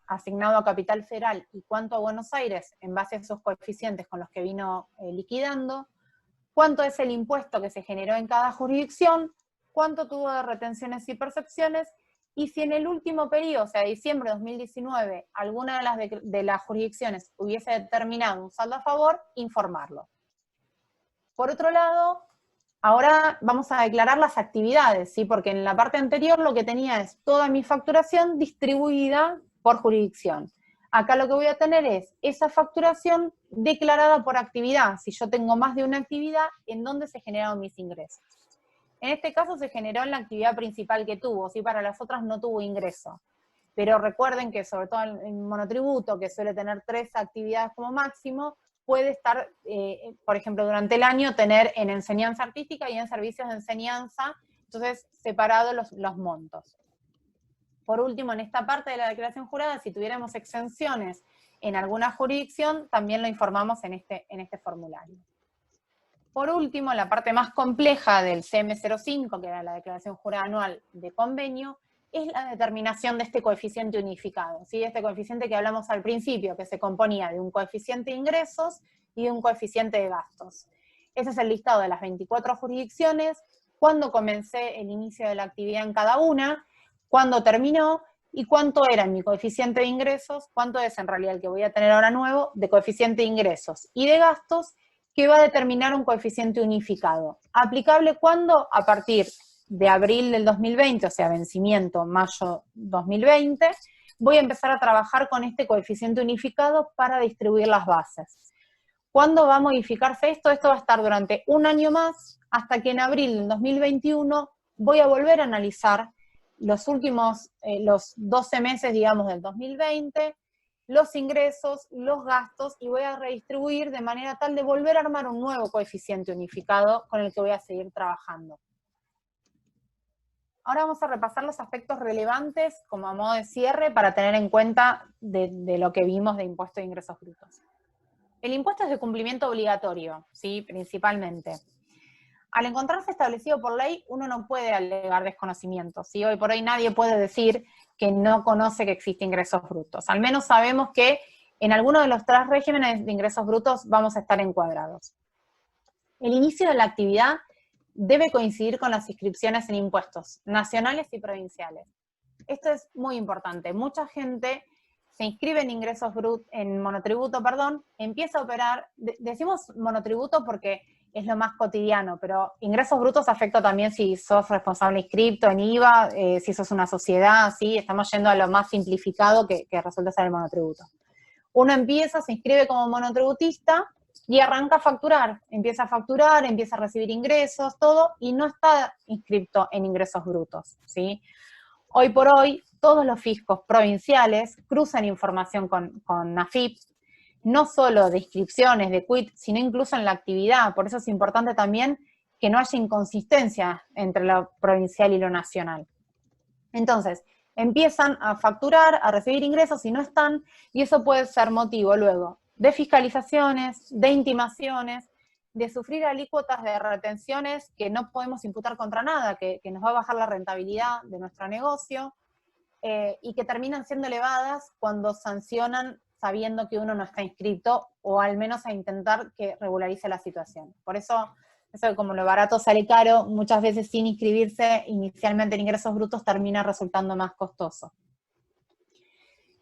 B: asignado a Capital Federal y cuánto a Buenos Aires en base a esos coeficientes con los que vino liquidando, cuánto es el impuesto que se generó en cada jurisdicción, cuánto tuvo de retenciones y percepciones, y si en el último periodo, o sea, diciembre de 2019, alguna de las jurisdicciones hubiese determinado un saldo a favor, informarlo. Por otro lado, ahora vamos a declarar las actividades, ¿sí? Porque en la parte anterior lo que tenía es toda mi facturación distribuida por jurisdicción. Acá lo que voy a tener es esa facturación declarada por actividad. Si yo tengo más de una actividad, ¿en dónde se generaron mis ingresos? En este caso se generó en la actividad principal que tuvo, ¿sí? Para las otras no tuvo ingreso. Pero recuerden que sobre todo en monotributo, que suele tener 3 actividades como máximo, puede estar, por ejemplo, durante el año tener en enseñanza artística y en servicios de enseñanza, entonces separados los montos. Por último, en esta parte de la declaración jurada, si tuviéramos exenciones en alguna jurisdicción, también lo informamos en este formulario. Por último, la parte más compleja del CM05, que era la declaración jurada anual de convenio, es la determinación de este coeficiente unificado, ¿sí? Este coeficiente que hablamos al principio, que se componía de un coeficiente de ingresos y de un coeficiente de gastos. Ese es el listado de las 24 jurisdicciones, cuándo comencé el inicio de la actividad en cada una, cuándo terminó, y cuánto era mi coeficiente de ingresos, cuánto es en realidad el que voy a tener ahora nuevo, de coeficiente de ingresos y de gastos, que va a determinar un coeficiente unificado. ¿Aplicable cuándo? A partir de abril del 2020, o sea, vencimiento mayo 2020, voy a empezar a trabajar con este coeficiente unificado para distribuir las bases. ¿Cuándo va a modificarse esto? Esto va a estar durante un año más, hasta que en abril del 2021 voy a volver a analizar los últimos, los 12 meses, digamos, del 2020, los ingresos, los gastos, y voy a redistribuir de manera tal de volver a armar un nuevo coeficiente unificado con el que voy a seguir trabajando. Ahora vamos a repasar los aspectos relevantes como a modo de cierre para tener en cuenta de lo que vimos de impuesto de ingresos brutos. El impuesto es de cumplimiento obligatorio, ¿sí? Principalmente. Al encontrarse establecido por ley, uno no puede alegar desconocimiento, ¿sí? Hoy por hoy nadie puede decir que no conoce que existe ingresos brutos. Al menos sabemos que en alguno de los 3 regímenes de ingresos brutos vamos a estar encuadrados. El inicio de la actividad debe coincidir con las inscripciones en impuestos nacionales y provinciales. Esto es muy importante. Mucha gente se inscribe en ingresos brutos, en monotributo, perdón, empieza a operar, decimos monotributo porque es lo más cotidiano, pero ingresos brutos afecta también si sos responsable inscripto en IVA, si sos una sociedad, ¿sí? Estamos yendo a lo más simplificado que resulta ser el monotributo. Uno empieza, se inscribe como monotributista y arranca a facturar, empieza a recibir ingresos, todo, y no está inscripto en ingresos brutos, ¿sí? Hoy por hoy, todos los fiscos provinciales cruzan información con AFIP, no solo de inscripciones, de quit, sino incluso en la actividad. Por eso es importante también que no haya inconsistencia entre lo provincial y lo nacional. Entonces, empiezan a facturar, a recibir ingresos y no están, y eso puede ser motivo luego de fiscalizaciones, de intimaciones, de sufrir alícuotas de retenciones que no podemos imputar contra nada, que nos va a bajar la rentabilidad de nuestro negocio, y que terminan siendo elevadas cuando sancionan sabiendo que uno no está inscrito, o al menos a intentar que regularice la situación. Por eso como lo barato sale caro, muchas veces sin inscribirse inicialmente en ingresos brutos termina resultando más costoso.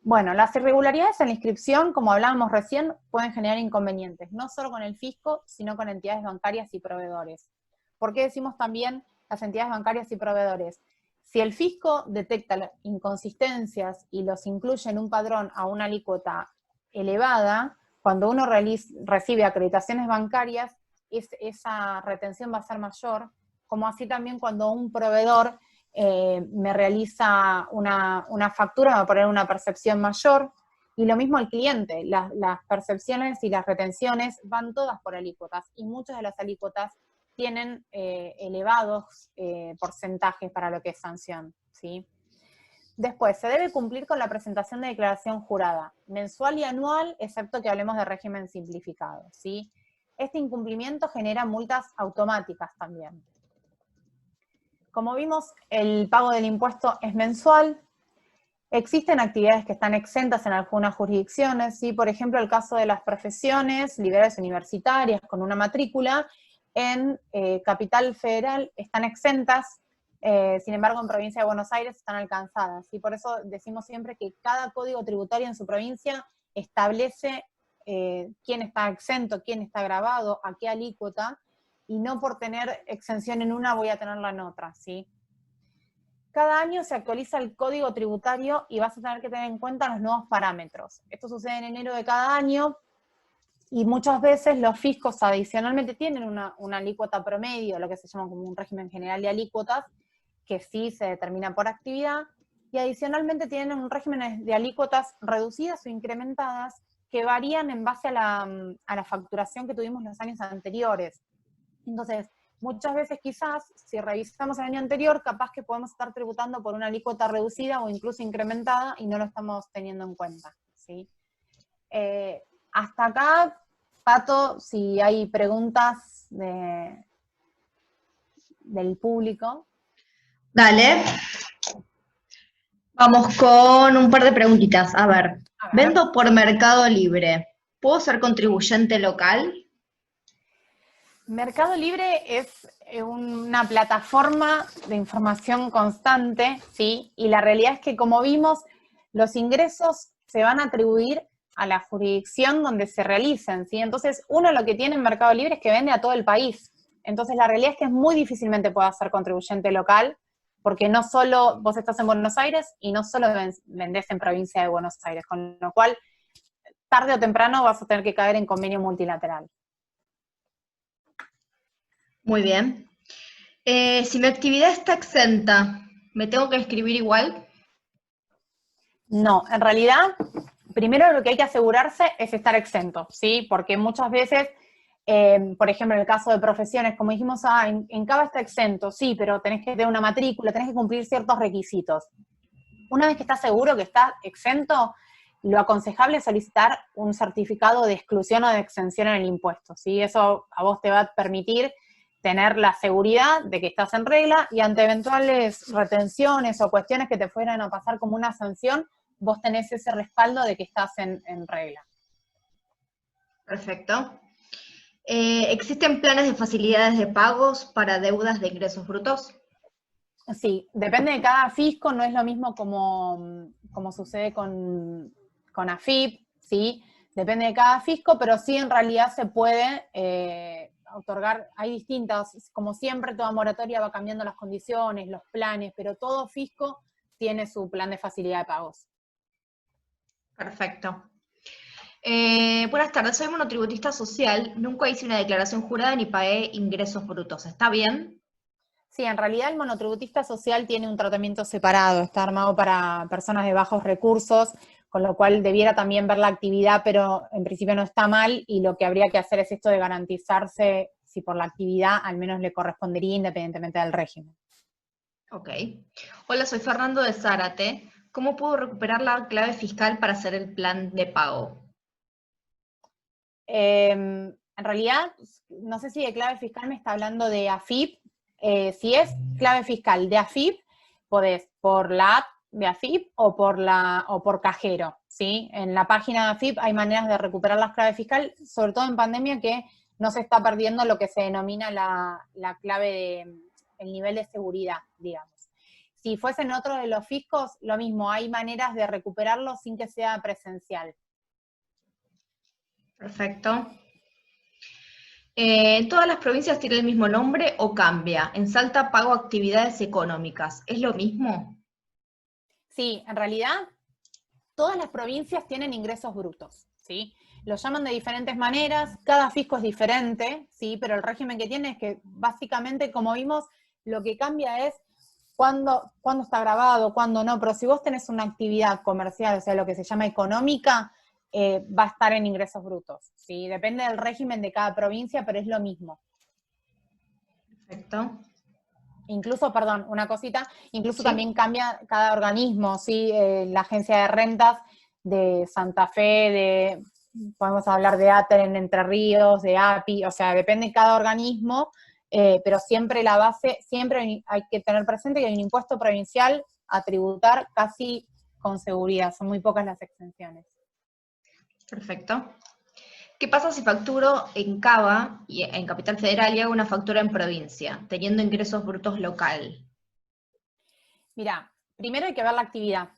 B: Bueno, las irregularidades en la inscripción, como hablábamos recién, pueden generar inconvenientes, no solo con el fisco, sino con entidades bancarias y proveedores. ¿Por qué decimos también las entidades bancarias y proveedores? Si el fisco detecta inconsistencias y los incluye en un padrón a una alícuota elevada, cuando uno recibe acreditaciones bancarias, esa retención va a ser mayor, como así también cuando un proveedor me realiza una factura, me va a poner una percepción mayor, y lo mismo el cliente, las percepciones y las retenciones van todas por alícuotas, y muchas de las alícuotas tienen elevados porcentajes para lo que es sanción, ¿sí? Después, se debe cumplir con la presentación de declaración jurada, mensual y anual, excepto que hablemos de régimen simplificado, ¿sí? Este incumplimiento genera multas automáticas también. Como vimos, el pago del impuesto es mensual. Existen actividades que están exentas en algunas jurisdicciones, ¿sí? Por ejemplo, el caso de las profesiones liberales universitarias con una matrícula, en Capital Federal están exentas, sin embargo en Provincia de Buenos Aires están alcanzadas. Y por eso decimos siempre que cada código tributario en su provincia establece quién está exento, quién está gravado, a qué alícuota, y no por tener exención en una voy a tenerla en otra, ¿sí? Cada año se actualiza el código tributario y vas a tener que tener en cuenta los nuevos parámetros. Esto sucede en enero de cada año y muchas veces los fiscos adicionalmente tienen una alícuota promedio, lo que se llama como un régimen general de alícuotas, que sí se determina por actividad, y adicionalmente tienen un régimen de alícuotas reducidas o incrementadas que varían en base a la facturación que tuvimos los años anteriores. Entonces, muchas veces quizás, si revisamos el año anterior, capaz que podemos estar tributando por una alícuota reducida o incluso incrementada y no lo estamos teniendo en cuenta, ¿sí? Hasta acá, Pato, si hay preguntas del público.
A: Dale. Vamos con un par de preguntitas. A ver, vendo por Mercado Libre. ¿Puedo ser contribuyente local?
B: Mercado Libre es una plataforma de información constante, ¿sí? Y la realidad es que, como vimos, los ingresos se van a atribuir a la jurisdicción donde se realicen, ¿sí? Entonces, uno lo que tiene en Mercado Libre es que vende a todo el país. Entonces, la realidad es que es muy difícilmente pueda ser contribuyente local, porque no solo vos estás en Buenos Aires y no solo vendés en provincia de Buenos Aires, con lo cual, tarde o temprano vas a tener que caer en convenio multilateral.
A: Muy bien. Si mi actividad está exenta, ¿me tengo que inscribir igual?
B: No, en realidad, primero lo que hay que asegurarse es estar exento, ¿sí? Porque muchas veces, por ejemplo, en el caso de profesiones, como dijimos, en Cava está exento, sí, pero tenés que tener una matrícula, tenés que cumplir ciertos requisitos. Una vez que estás seguro que estás exento, lo aconsejable es solicitar un certificado de exclusión o de exención en el impuesto, ¿sí? Eso a vos te va a permitir tener la seguridad de que estás en regla y ante eventuales retenciones o cuestiones que te fueran a pasar como una sanción, vos tenés ese respaldo de que estás en regla.
A: Perfecto. ¿Existen planes de facilidades de pagos para deudas de ingresos brutos?
B: Sí, depende de cada fisco, no es lo mismo como sucede con AFIP, ¿sí? Depende de cada fisco, pero sí en realidad se puede otorgar, hay distintas, como siempre toda moratoria va cambiando las condiciones, los planes, pero todo fisco tiene su plan de facilidad de pagos.
A: Perfecto. Buenas tardes, soy monotributista social, nunca hice una declaración jurada ni pagué ingresos brutos, ¿está bien?
B: Sí, en realidad el monotributista social tiene un tratamiento separado, está armado para personas de bajos recursos, con lo cual debiera también ver la actividad, pero en principio no está mal, y lo que habría que hacer es esto de garantizarse si por la actividad al menos le correspondería independientemente del régimen.
A: Ok. Hola, soy Fernando de Zárate. ¿Cómo puedo recuperar la clave fiscal para hacer el plan de pago?
B: En realidad, no sé si de clave fiscal me está hablando de AFIP. Si es clave fiscal de AFIP, podés por la app de AFIP o por cajero, ¿sí? En la página de AFIP hay maneras de recuperar las claves fiscal, sobre todo en pandemia, que no se está perdiendo lo que se denomina la clave el nivel de seguridad, digamos. Si fuese en otro de los fiscos, lo mismo, hay maneras de recuperarlo sin que sea presencial.
A: Perfecto. ¿Todas las provincias tienen el mismo nombre o cambia? En Salta pago actividades económicas. ¿Es lo mismo?
B: Sí, en realidad todas las provincias tienen ingresos brutos, ¿sí? Los llaman de diferentes maneras, cada fisco es diferente, ¿sí? Pero el régimen que tiene es que básicamente, como vimos, lo que cambia es cuándo está grabado, cuándo no, pero si vos tenés una actividad comercial, o sea, lo que se llama económica, va a estar en ingresos brutos, ¿sí? Depende del régimen de cada provincia, pero es lo mismo.
A: Perfecto.
B: Incluso, perdón, una cosita, incluso
A: ¿Sí?
B: también cambia cada organismo, ¿sí? La agencia de rentas de Santa Fe, podemos hablar de ATER en Entre Ríos, de API, o sea, depende de cada organismo, pero siempre la base, siempre hay que tener presente que hay un impuesto provincial a tributar casi con seguridad, son muy pocas las exenciones.
A: Perfecto. ¿Qué pasa si facturo en Cava, y en Capital Federal, y hago una factura en provincia, teniendo ingresos brutos local?
B: Mira, primero hay que ver la actividad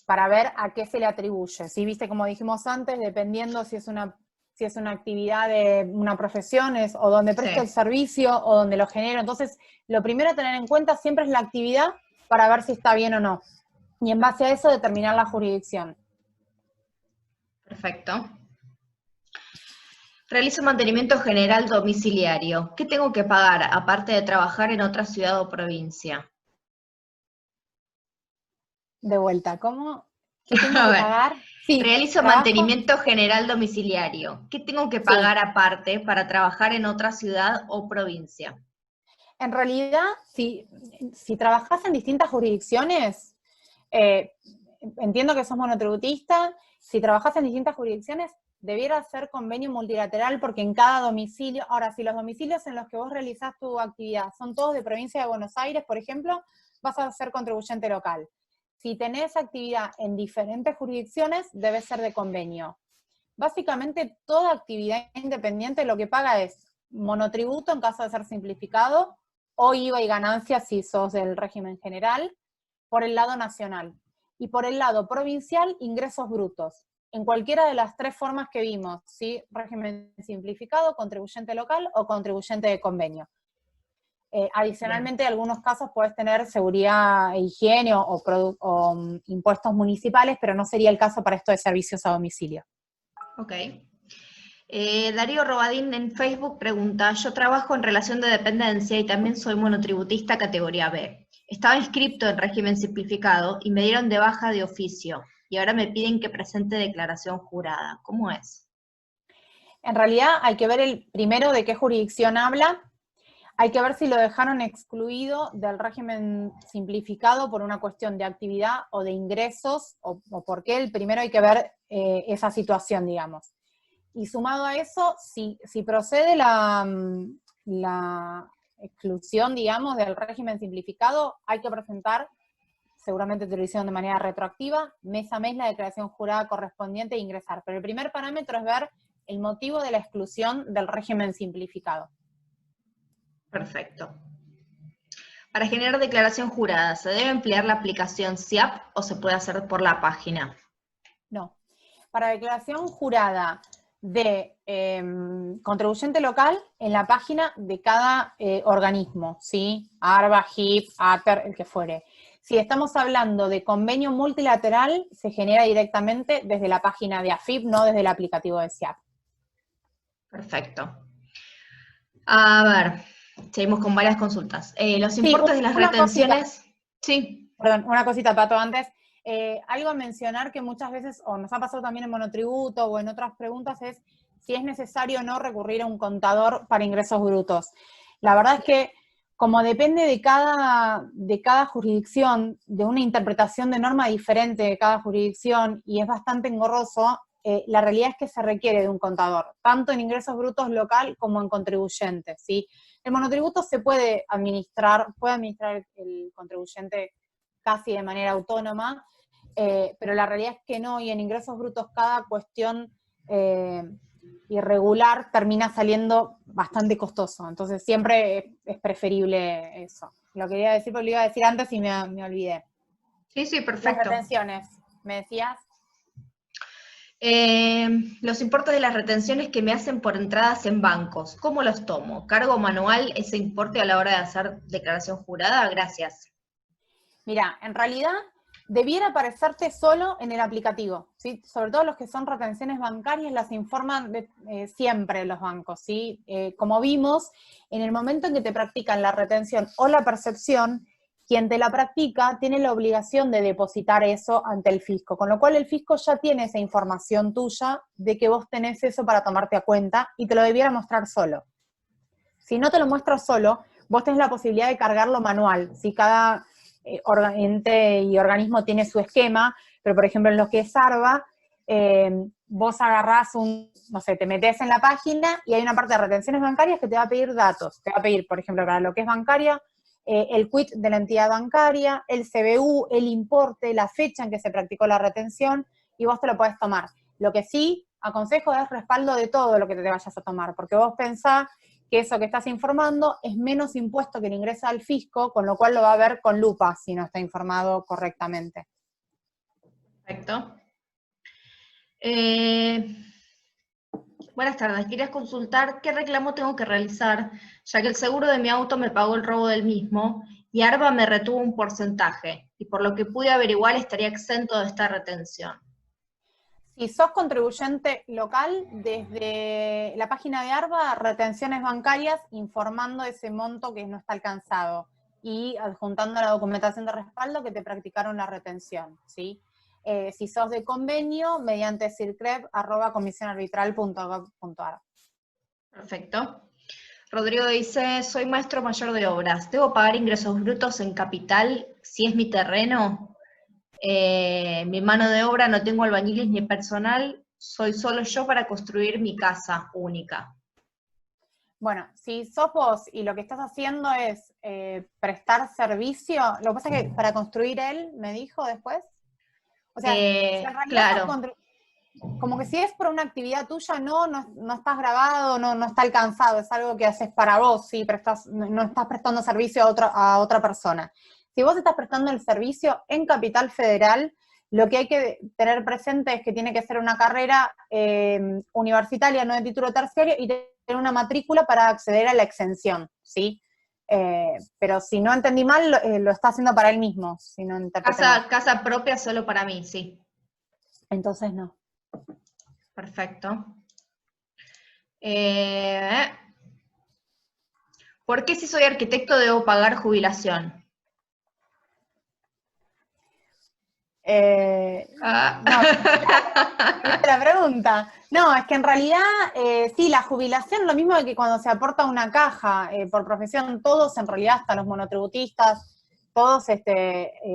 B: para ver a qué se le atribuye. ¿Sí? Viste, como dijimos antes, dependiendo si es una actividad de una profesión o donde presto el
A: Sí,
B: servicio o donde lo genero. Entonces, lo primero a tener en cuenta siempre es la actividad para ver si está bien o no. Y en base a eso determinar la jurisdicción.
A: perfecto. Realizo mantenimiento general domiciliario. ¿Qué tengo que pagar aparte de trabajar en otra ciudad o provincia?
B: De vuelta, ¿cómo? ¿Qué tengo
A: A
B: que
A: ver,
B: pagar? Sí,
A: realizo
B: trabajo.
A: mantenimiento general domiciliario. ¿Qué tengo que
B: Sí.
A: pagar aparte para trabajar en otra ciudad o provincia?
B: En realidad, si trabajas en distintas jurisdicciones, eh, entiendo que sos monotributista, si trabajas en distintas jurisdicciones, debiera ser convenio multilateral porque en cada domicilio, ahora, si los domicilios en los que vos realizás tu actividad son todos de provincia de Buenos Aires, por ejemplo, vas a ser contribuyente local. Si tenés actividad en diferentes jurisdicciones, debe ser de convenio. Básicamente, toda actividad independiente lo que paga es monotributo en caso de ser simplificado, o IVA y ganancias si sos del régimen general, por el lado nacional. Y por el lado provincial, ingresos brutos. En cualquiera de las tres formas que vimos, ¿sí? Régimen simplificado, contribuyente local o contribuyente de convenio.
A: Bien,
B: Adicionalmente, en algunos casos puedes tener seguridad e higiene o impuestos municipales, pero no sería el caso para esto de servicios a domicilio.
A: ok. Darío Robadín en Facebook pregunta, yo trabajo en relación de dependencia y también soy monotributista categoría B. Estaba inscripto en régimen simplificado y me dieron de baja de oficio y ahora me piden que presente declaración jurada. ¿Cómo es?
B: En realidad hay que ver el primero de qué jurisdicción habla, hay que ver si lo dejaron excluido del régimen simplificado por una cuestión de actividad o de ingresos, o por qué. El primero hay que ver esa situación, digamos. Y sumado a eso, si procede la exclusión, digamos, del régimen simplificado, hay que presentar, seguramente te lo hicieron de manera retroactiva, mes a mes la declaración jurada correspondiente e ingresar. Pero el primer parámetro es ver el motivo de la exclusión del régimen simplificado.
A: Perfecto. Para generar declaración jurada, ¿se debe emplear la aplicación SIAP o se puede hacer por la página?
B: No. Para declaración jurada de contribuyente local en la página de cada organismo, ¿sí? ARBA, HIP, ATER, el que fuere. Si estamos hablando de convenio multilateral, se genera directamente desde la página de AFIP, no desde el aplicativo de SIAP.
A: Perfecto. A ver, seguimos con varias consultas. Los
B: Sí,
A: importes de las
B: una cosita.
A: retenciones, sí,
B: Perdón, una cosita, Pato, antes. Algo a mencionar que muchas veces, o nos ha pasado también en monotributo o en otras preguntas, es si es necesario o no recurrir a un contador para ingresos brutos. La verdad es que, como depende de cada jurisdicción, de una interpretación de norma diferente de cada jurisdicción, y es bastante engorroso, la realidad es que se requiere de un contador, tanto en ingresos brutos local como en contribuyentes, ¿sí? El monotributo se puede administrar el contribuyente casi de manera autónoma, pero la realidad es que no, y en ingresos brutos cada cuestión irregular termina saliendo bastante costoso, entonces siempre es preferible eso. Lo quería decir, pero lo iba a decir antes y me olvidé.
A: sí, sí,
B: Las
A: perfecto.
B: retenciones, ¿me decías?
A: Los importes de las retenciones que me hacen por entradas en bancos, ¿cómo los tomo? ¿Cargo manual ese importe a la hora de hacer declaración jurada? Gracias.
B: Mira, en realidad debiera aparecerte solo en el aplicativo, ¿sí? Sobre todo los que son retenciones bancarias las informan siempre los bancos, ¿sí? Como vimos, en el momento en que te practican la retención o la percepción, quien te la practica tiene la obligación de depositar eso ante el fisco, con lo cual el fisco ya tiene esa información tuya de que vos tenés eso para tomarte a cuenta y te lo debiera mostrar solo. Si no te lo muestro solo, vos tenés la posibilidad de cargarlo manual. Si cada ente y organismo tiene su esquema, pero por ejemplo en lo que es ARBA, vos agarrás no sé, te metés en la página y hay una parte de retenciones bancarias que te va a pedir datos. Te va a pedir, por ejemplo, para lo que es bancaria, el quit de la entidad bancaria, el CBU, el importe, la fecha en que se practicó la retención, y vos te lo podés tomar. Lo que sí, aconsejo es respaldo de todo lo que te vayas a tomar, porque vos pensás que eso que estás informando es menos impuesto que le ingresa al fisco, con lo cual lo va a ver con lupa si no está informado correctamente.
A: Perfecto. Buenas tardes, quería consultar qué reclamo tengo que realizar, ya que el seguro de mi auto me pagó el robo del mismo y ARBA me retuvo un porcentaje, y por lo que pude averiguar estaría exento de esta retención.
B: Si sos contribuyente local, desde la página de ARBA, retenciones bancarias informando ese monto que no está alcanzado y adjuntando la documentación de respaldo que te practicaron la retención, ¿sí? Si sos de convenio, mediante circrep@comisionarbitral.gov.ar.
A: Perfecto. Rodrigo dice, soy maestro mayor de obras, ¿debo pagar ingresos brutos en capital si es mi terreno? Mi mano de obra, no tengo albañiles ni personal, soy solo yo para construir mi casa única.
B: Bueno, si sos vos y lo que estás haciendo es prestar servicio, lo que pasa es que para construir él, me dijo después, o sea, si en realidad
A: Claro.
B: como que si es por una actividad tuya, no estás grabado, no está alcanzado, es algo que haces para vos, sí, pero no estás prestando servicio a otra persona. Si vos estás prestando el servicio en Capital Federal, lo que hay que tener presente es que tiene que ser una carrera universitaria, no de título terciario, y tener una matrícula para acceder a la exención, ¿sí? Pero si no entendí mal, lo está haciendo para él mismo, si no interpreté mal.
A: Casa propia solo para mí, sí.
B: Entonces no.
A: Perfecto. ¿Por qué si soy arquitecto debo pagar jubilación?
B: No, la pregunta. No, es que en realidad, sí, la jubilación, lo mismo que cuando se aporta una caja por profesión, todos en realidad, hasta los monotributistas, todos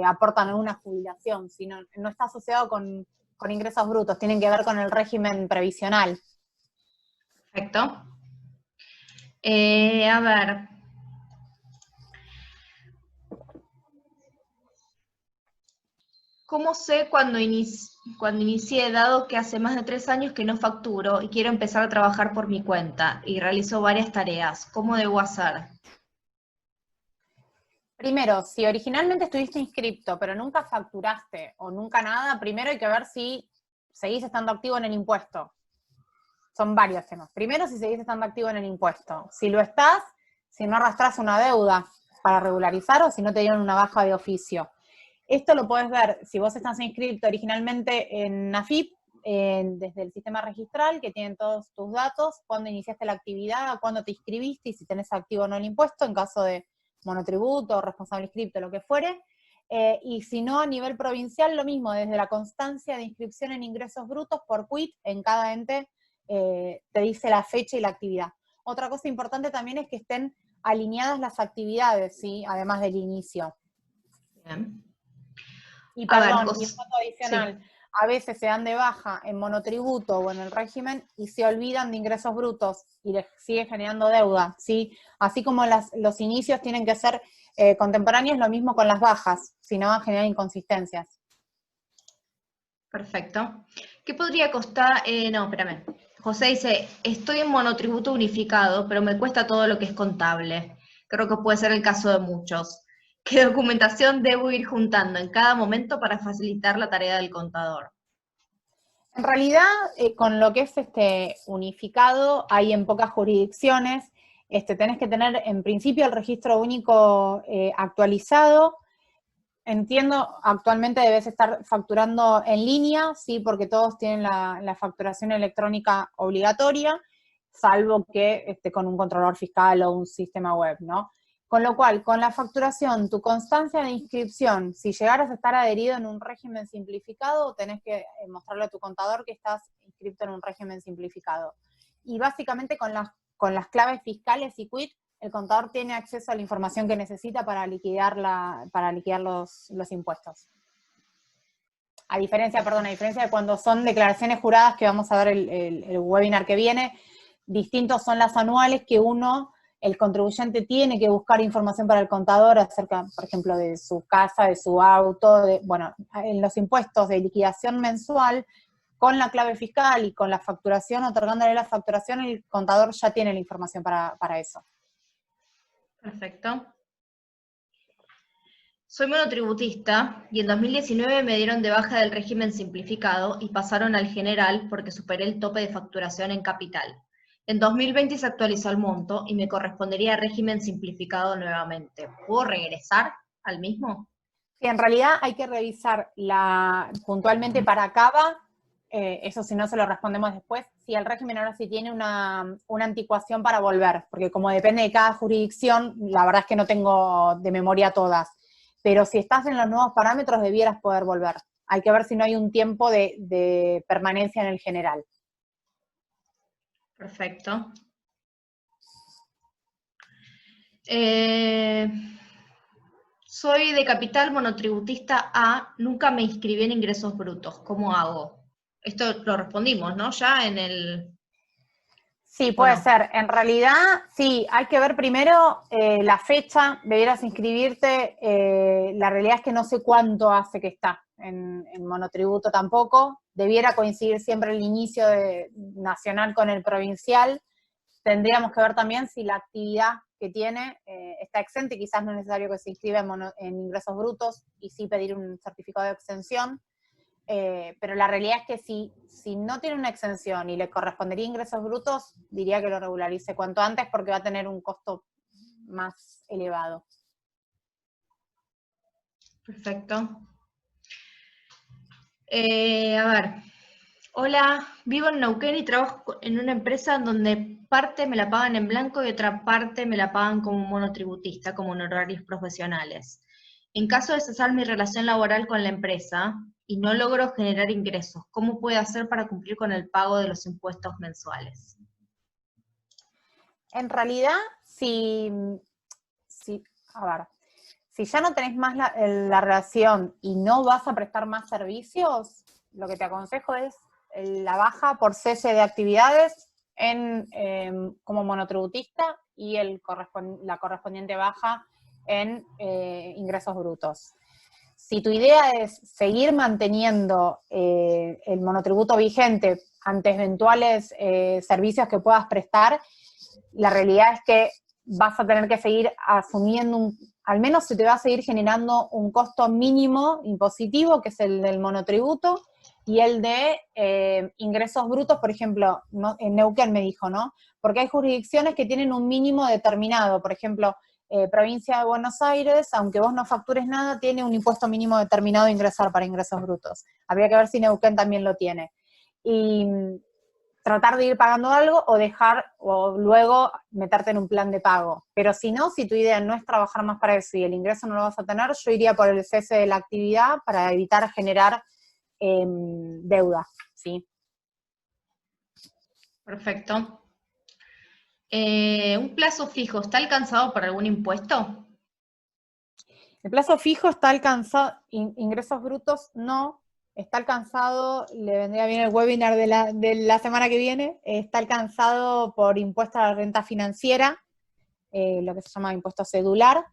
B: aportan una jubilación, si no está asociado con ingresos brutos, tienen que ver con el régimen previsional.
A: Perfecto. A ver. ¿Cómo sé cuando inicié, dado que hace más de 3 años que no facturo y quiero empezar a trabajar por mi cuenta y realizo varias tareas? ¿Cómo debo hacer?
B: Primero, si originalmente estuviste inscripto, pero nunca facturaste o nunca nada, primero hay que ver si seguís estando activo en el impuesto. Son varios temas. Primero, si seguís estando activo en el impuesto. Si lo estás, si no arrastras una deuda para regularizar o si no te dieron una baja de oficio. Esto lo podés ver si vos estás inscrito originalmente en AFIP, desde el sistema registral, que tienen todos tus datos, cuándo iniciaste la actividad, cuándo te inscribiste y si tenés activo o no el impuesto, en caso de monotributo, responsable inscripto, lo que fuere. Y si no, a nivel provincial, lo mismo, desde la constancia de inscripción en ingresos brutos por quit, en cada ente te dice la fecha y la actividad. Otra cosa importante también es que estén alineadas las actividades, ¿sí? Además del inicio.
A: Bien.
B: Y perdón, y un
A: Sí.
B: dato adicional, a veces se dan de baja en monotributo o en el régimen y se olvidan de ingresos brutos y les sigue generando deuda, ¿sí? Así como los inicios tienen que ser contemporáneos, lo mismo con las bajas, si no van a generar inconsistencias.
A: Perfecto. ¿Qué podría costar? No, espérame. José dice, estoy en monotributo unificado, pero me cuesta todo lo que es contable. Creo que puede ser el caso de muchos. ¿Qué documentación debo ir juntando en cada momento para facilitar la tarea del contador?
B: En realidad, con lo que es unificado, hay en pocas jurisdicciones, tenés que tener en principio el registro único actualizado. Entiendo, actualmente debes estar facturando en línea, sí, porque todos tienen la facturación electrónica obligatoria, salvo que esté con un controlador fiscal o un sistema web, ¿no? Con lo cual, con la facturación, tu constancia de inscripción, si llegaras a estar adherido en un régimen simplificado, tenés que mostrarle a tu contador que estás inscrito en un régimen simplificado. Y básicamente con las claves fiscales y quit, el contador tiene acceso a la información que necesita para liquidar los impuestos. A diferencia de cuando son declaraciones juradas, que vamos a ver el webinar que viene, distintos son las anuales que el contribuyente tiene que buscar información para el contador acerca, por ejemplo, de su casa, de su auto, en los impuestos de liquidación mensual, con la clave fiscal y con la facturación, otorgándole la facturación, el contador ya tiene la información para eso.
A: Perfecto. Soy monotributista y en 2019 me dieron de baja del régimen simplificado y pasaron al general porque superé el tope de facturación en capital. En 2020 se actualizó el monto y me correspondería régimen simplificado nuevamente. ¿Puedo regresar al mismo?
B: Sí, en realidad hay que revisar puntualmente para CABA, eso si no se lo respondemos después, si el régimen ahora sí tiene una anticuación para volver, porque como depende de cada jurisdicción, la verdad es que no tengo de memoria todas, pero si estás en los nuevos parámetros debieras poder volver. Hay que ver si no hay un tiempo de permanencia en el general.
A: Perfecto. Soy de capital monotributista A, nunca me inscribí en ingresos brutos. ¿Cómo hago? Esto lo respondimos, ¿no? Ya en el...
B: Sí, puede ser. En realidad, sí, hay que ver primero la fecha, debieras inscribirte. La realidad es que no sé cuánto hace que está en monotributo tampoco. Debiera coincidir siempre el inicio nacional con el provincial. Tendríamos que ver también si la actividad que tiene está exenta, y quizás no es necesario que se inscriba en ingresos brutos, y sí pedir un certificado de exención. Pero la realidad es que si no tiene una exención y le correspondería ingresos brutos, diría que lo regularice cuanto antes porque va a tener un costo más elevado.
A: Perfecto. A ver. Hola, vivo en Neuquén y trabajo en una empresa donde parte me la pagan en blanco y otra parte me la pagan como monotributista, como en horarios profesionales. En caso de cesar mi relación laboral con la empresa y no logro generar ingresos, ¿cómo puedo hacer para cumplir con el pago de los impuestos mensuales?
B: En realidad, a ver, si ya no tenés más la relación y no vas a prestar más servicios, lo que te aconsejo es la baja por cese de actividades como monotributista y la correspondiente baja en ingresos brutos. Si tu idea es seguir manteniendo el monotributo vigente ante eventuales servicios que puedas prestar, la realidad es que vas a tener que seguir asumiendo al menos se te va a seguir generando un costo mínimo impositivo, que es el del monotributo, y el de ingresos brutos, por ejemplo, en Neuquén me dijo, ¿no? Porque hay jurisdicciones que tienen un mínimo determinado, por ejemplo, provincia de Buenos Aires, aunque vos no factures nada, tiene un impuesto mínimo determinado de ingresar para ingresos brutos. Habría que ver si Neuquén también lo tiene. Y tratar de ir pagando algo o luego meterte en un plan de pago. Pero si no, si tu idea no es trabajar más para eso y el ingreso no lo vas a tener, yo iría por el cese de la actividad para evitar generar deuda, ¿sí?
A: Perfecto. ¿Un plazo fijo está alcanzado por algún impuesto?
B: El plazo fijo está alcanzado, ingresos brutos no, está alcanzado, le vendría bien el webinar de la semana que viene, está alcanzado por impuesto a la renta financiera, lo que se llama impuesto cedular,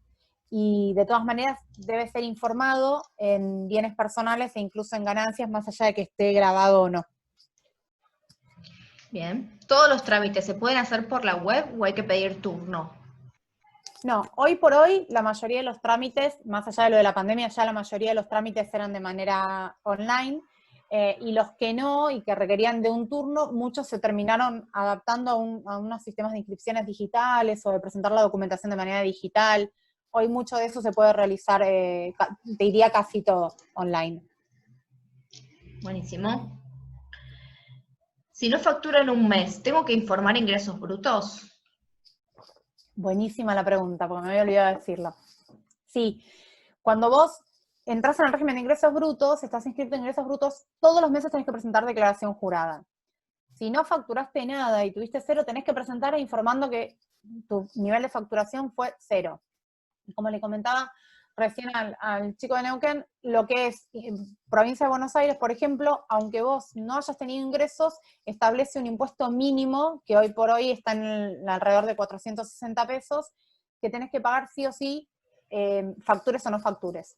B: y de todas maneras debe ser informado en bienes personales e incluso en ganancias, más allá de que esté grabado o no.
A: Bien. ¿Todos los trámites se pueden hacer por la web o hay que pedir turno?
B: No, hoy por hoy la mayoría de los trámites, más allá de lo de la pandemia, ya la mayoría de los trámites eran de manera online, y los que no y que requerían de un turno, muchos se terminaron adaptando a unos sistemas de inscripciones digitales o de presentar la documentación de manera digital. Hoy mucho de eso se puede realizar, te diría casi todo, online.
A: Buenísimo. Si no facturo en un mes, ¿tengo que informar ingresos brutos?
B: Buenísima la pregunta, porque me había olvidado de decirlo. Sí, cuando vos entras en el régimen de ingresos brutos, estás inscrito en ingresos brutos, todos los meses tenés que presentar declaración jurada. Si no facturaste nada y tuviste cero, tenés que presentar informando que tu nivel de facturación fue cero. Como le comentaba recién al chico de Neuquén, lo que es provincia de Buenos Aires, por ejemplo, aunque vos no hayas tenido ingresos, establece un impuesto mínimo, que hoy por hoy está en alrededor de 460 pesos, que tenés que pagar sí o sí, factures o no factures.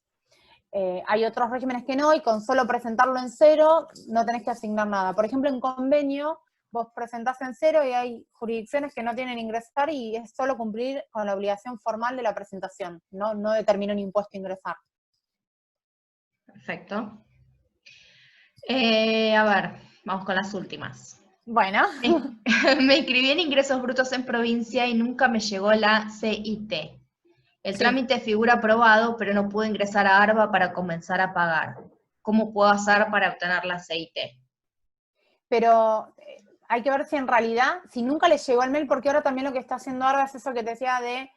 B: Hay otros regímenes que no, y con solo presentarlo en cero no tenés que asignar nada. Por ejemplo, en convenio, vos presentás en cero y hay jurisdicciones que no tienen ingresar y es solo cumplir con la obligación formal de la presentación, no determina un impuesto ingresar.
A: Perfecto. A ver, vamos con las últimas.
B: Bueno.
A: Me inscribí en ingresos brutos en provincia y nunca me llegó la CIT. El trámite figura aprobado, pero no pude ingresar a ARBA para comenzar a pagar. ¿Cómo puedo hacer para obtener la CIT?
B: Pero hay que ver si en realidad, si nunca les llegó el mail, porque ahora también lo que está haciendo ARBA es eso que te decía de,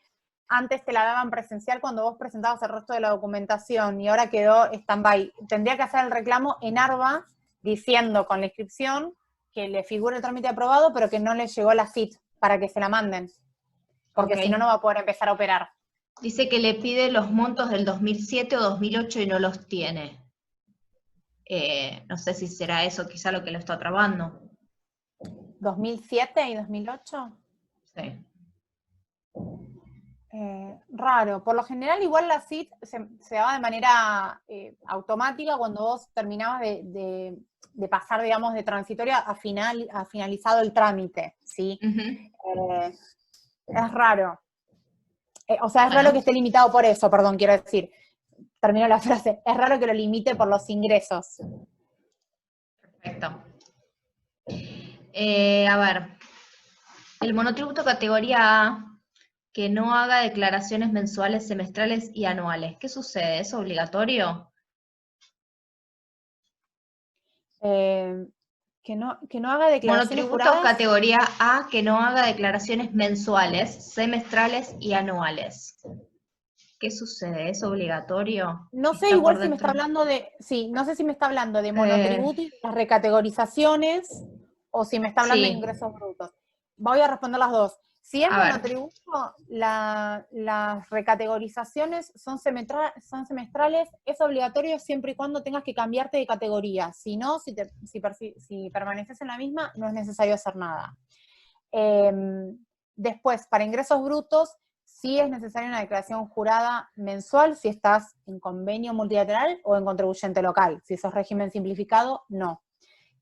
B: antes te la daban presencial cuando vos presentabas el resto de la documentación, y ahora quedó stand-by. Tendría que hacer el reclamo en ARBA, diciendo con la inscripción que le figura el trámite aprobado, pero que no le llegó la CIT, para que se la manden. Porque si no, no va a poder empezar a operar.
A: Dice que le pide los montos del 2007 o 2008 y no los tiene. No sé si será eso quizá lo que lo está trabando.
B: ¿2007 y 2008?
A: Sí.
B: Raro. Por lo general, igual la CIT se daba de manera automática cuando vos terminabas de pasar, digamos, de transitoria a finalizado el trámite, ¿sí? Es raro. O sea, es raro que esté limitado por eso, perdón, quiero decir. Termino la frase. Es raro que lo limite por los ingresos.
A: Perfecto. A ver. El monotributo categoría A que no haga declaraciones mensuales, semestrales y anuales. ¿Qué sucede? ¿Es obligatorio?
B: Que no haga declaraciones
A: Monotributo
B: juradas.
A: categoría A que no haga declaraciones mensuales, semestrales y anuales. ¿Qué sucede? ¿Es obligatorio?
B: No sé
A: ¿Está por
B: igual si me
A: dentro?
B: está hablando de, sí, no sé si me está hablando de monotributo y las recategorizaciones, o si me está hablando de
A: Sí.
B: ingresos brutos. Voy a responder las dos. Si es
A: A ver.
B: monotributo, las recategorizaciones son semestrales, es obligatorio siempre y cuando tengas que cambiarte de categoría. Si no, si permaneces en la misma, no es necesario hacer nada. Después, para ingresos brutos, sí es necesaria una declaración jurada mensual si estás en convenio multilateral o en contribuyente local. Si sos régimen simplificado, no.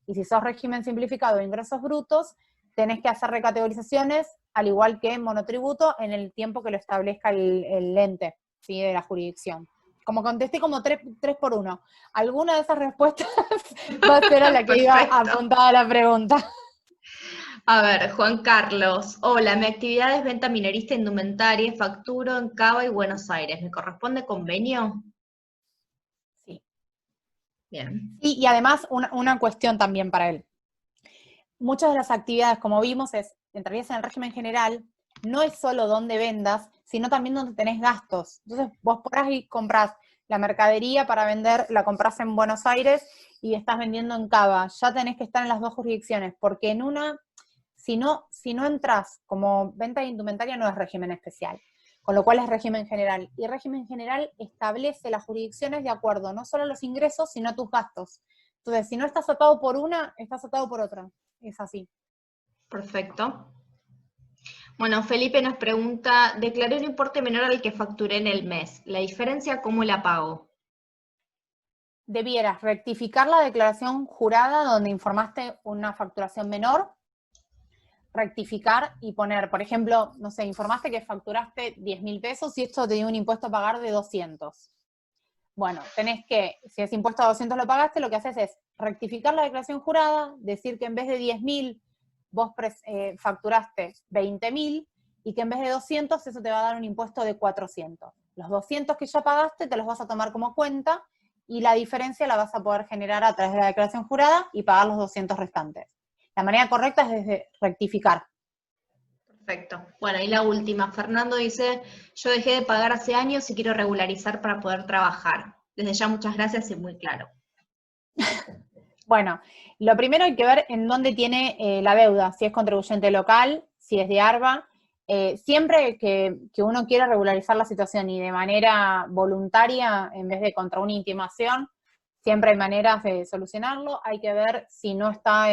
B: Y si sos régimen simplificado de ingresos brutos, tenés que hacer recategorizaciones, al igual que monotributo, en el tiempo que lo establezca el ente, ¿sí?, de la jurisdicción. Como contesté como 3 por 1. Alguna de esas respuestas va a ser a la que iba apuntada la pregunta.
A: A ver, Juan Carlos. Hola, mi actividad es venta minorista indumentaria, facturo en Cava y Buenos Aires. ¿Me corresponde convenio?
B: Sí.
A: Bien.
B: Sí, y además una cuestión también para él. Muchas de las actividades, como vimos, entrarías en el régimen general, no es solo donde vendas, sino también donde tenés gastos. Entonces, vos por ahí comprás la mercadería para vender, la comprás en Buenos Aires y estás vendiendo en Cava. Ya tenés que estar en las dos jurisdicciones, porque en una, si no entras como venta de indumentaria, no es régimen especial, con lo cual es régimen general. Y régimen general establece las jurisdicciones de acuerdo no solo a los ingresos, sino a tus gastos. Entonces, si no estás atado por una, estás atado por otra. Es así.
A: Perfecto. Bueno, Felipe nos pregunta, declaré un importe menor al que facturé en el mes. ¿La diferencia cómo la pago?
B: Debieras rectificar la declaración jurada donde informaste una facturación menor, rectificar y poner, por ejemplo, no sé, informaste que facturaste 10.000 pesos y esto te dio un impuesto a pagar de 200. Bueno, tenés que, si ese impuesto a 200 lo pagaste, lo que haces es rectificar la declaración jurada, decir que en vez de 10.000 vos facturaste 20.000 y que en vez de 200 eso te va a dar un impuesto de 400. Los 200 que ya pagaste te los vas a tomar como cuenta y la diferencia la vas a poder generar a través de la declaración jurada y pagar los 200 restantes. La manera correcta es desde rectificar.
A: Perfecto. Bueno, y la última. Fernando dice, yo dejé de pagar hace años y quiero regularizar para poder trabajar. Desde ya muchas gracias y muy claro.
B: Bueno, lo primero hay que ver en dónde tiene la deuda, si es contribuyente local, si es de ARBA. Siempre que uno quiera regularizar la situación y de manera voluntaria, en vez de contra una intimación, siempre hay maneras de solucionarlo. Hay que ver si no está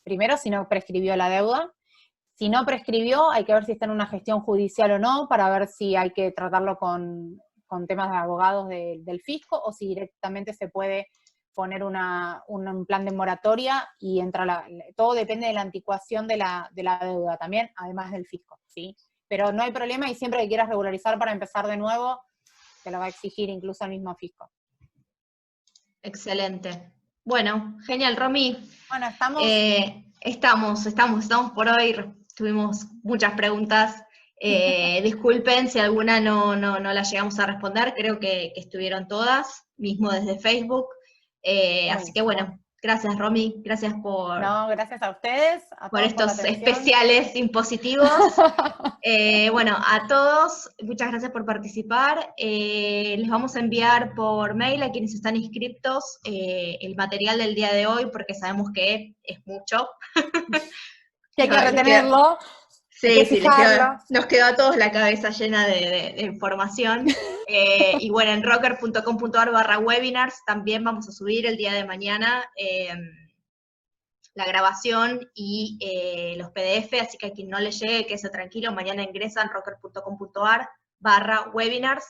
B: primero, si no prescribió la deuda. Si no prescribió, hay que ver si está en una gestión judicial o no, para ver si hay que tratarlo con con temas de abogados del fisco, o si directamente se puede poner un plan de moratoria y entra todo depende de la anticuación de la deuda también, además del fisco, ¿sí? Pero no hay problema, y siempre que quieras regularizar para empezar de nuevo, te lo va a exigir incluso el mismo fisco.
A: Excelente. Bueno, genial, Romy.
B: Bueno,
A: estamos por hoy. Tuvimos muchas preguntas. Disculpen si alguna no la llegamos a responder. Creo que estuvieron todas, mismo desde Facebook. Así que bueno, gracias, Romy. Gracias
B: No, gracias a ustedes.
A: por estos especiales impositivos. Bueno, a todos, muchas gracias por participar. Les vamos a enviar por mail a quienes están inscriptos el material del día de hoy, porque sabemos que es mucho.
B: Que hay que retenerlo.
A: Sí, nos quedó a todos la cabeza llena de información. Y bueno, en rocker.com.ar/webinars también vamos a subir el día de mañana la grabación y los PDF, así que a quien no le llegue, quédese tranquilo, mañana ingresan rocker.com.ar/webinars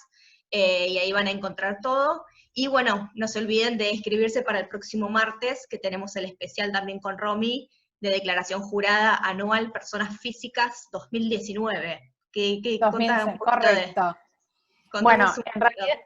A: y ahí van a encontrar todo. Y bueno, no se olviden de inscribirse para el próximo martes, que tenemos el especial también con Romy, de declaración jurada anual Personas Físicas 2019.
B: Correcto. Bueno, en realidad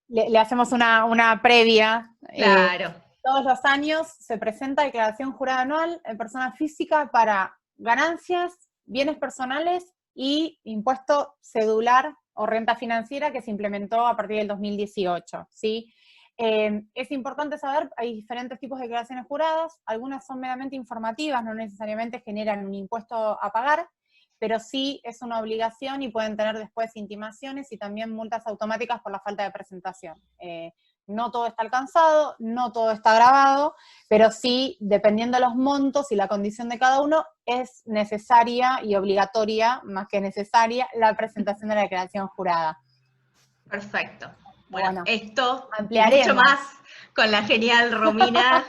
B: le hacemos una previa.
A: Claro.
B: Todos los años se presenta declaración jurada anual en persona física para ganancias, bienes personales y impuesto cedular o renta financiera, que se implementó a partir del 2018, ¿sí? Es importante saber, hay diferentes tipos de declaraciones juradas, algunas son meramente informativas, no necesariamente generan un impuesto a pagar, pero sí es una obligación y pueden tener después intimaciones y también multas automáticas por la falta de presentación. No todo está alcanzado, no todo está grabado, pero sí, dependiendo de los montos y la condición de cada uno, es necesaria y obligatoria, más que necesaria, la presentación de la declaración jurada.
A: Perfecto. Bueno, esto y
B: ampliaremos.
A: Mucho más con la genial Romina,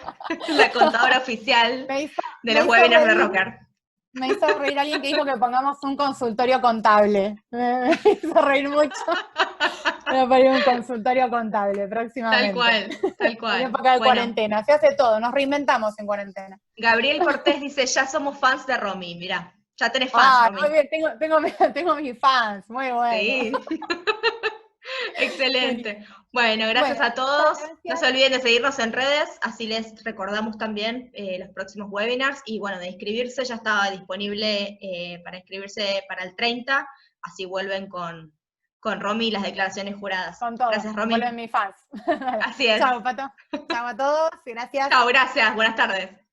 A: la contadora oficial de los webinars de Rocker.
B: Me hizo reír alguien que dijo que pongamos un consultorio contable. Me hizo reír mucho. Voy a poner un consultorio contable próximamente.
A: Tal cual.
B: En época de cuarentena, se hace todo, nos reinventamos en cuarentena.
A: Gabriel Cortés dice, ya somos fans de Romy, mirá, ya tenés fans, Romy.
B: Muy bien, tengo mis fans, muy bueno.
A: Sí. Excelente. Bueno, gracias a todos. Gracias. No se olviden de seguirnos en redes, así les recordamos también los próximos webinars. Y bueno, de inscribirse, ya estaba disponible para inscribirse para el 30, así vuelven con Romy y las declaraciones juradas.
B: Con todo.
A: Gracias, Romy.
B: Vuelven mis fans.
A: Así es.
B: Chao, Pato. Chao a todos, gracias.
A: Chao, gracias. Buenas tardes.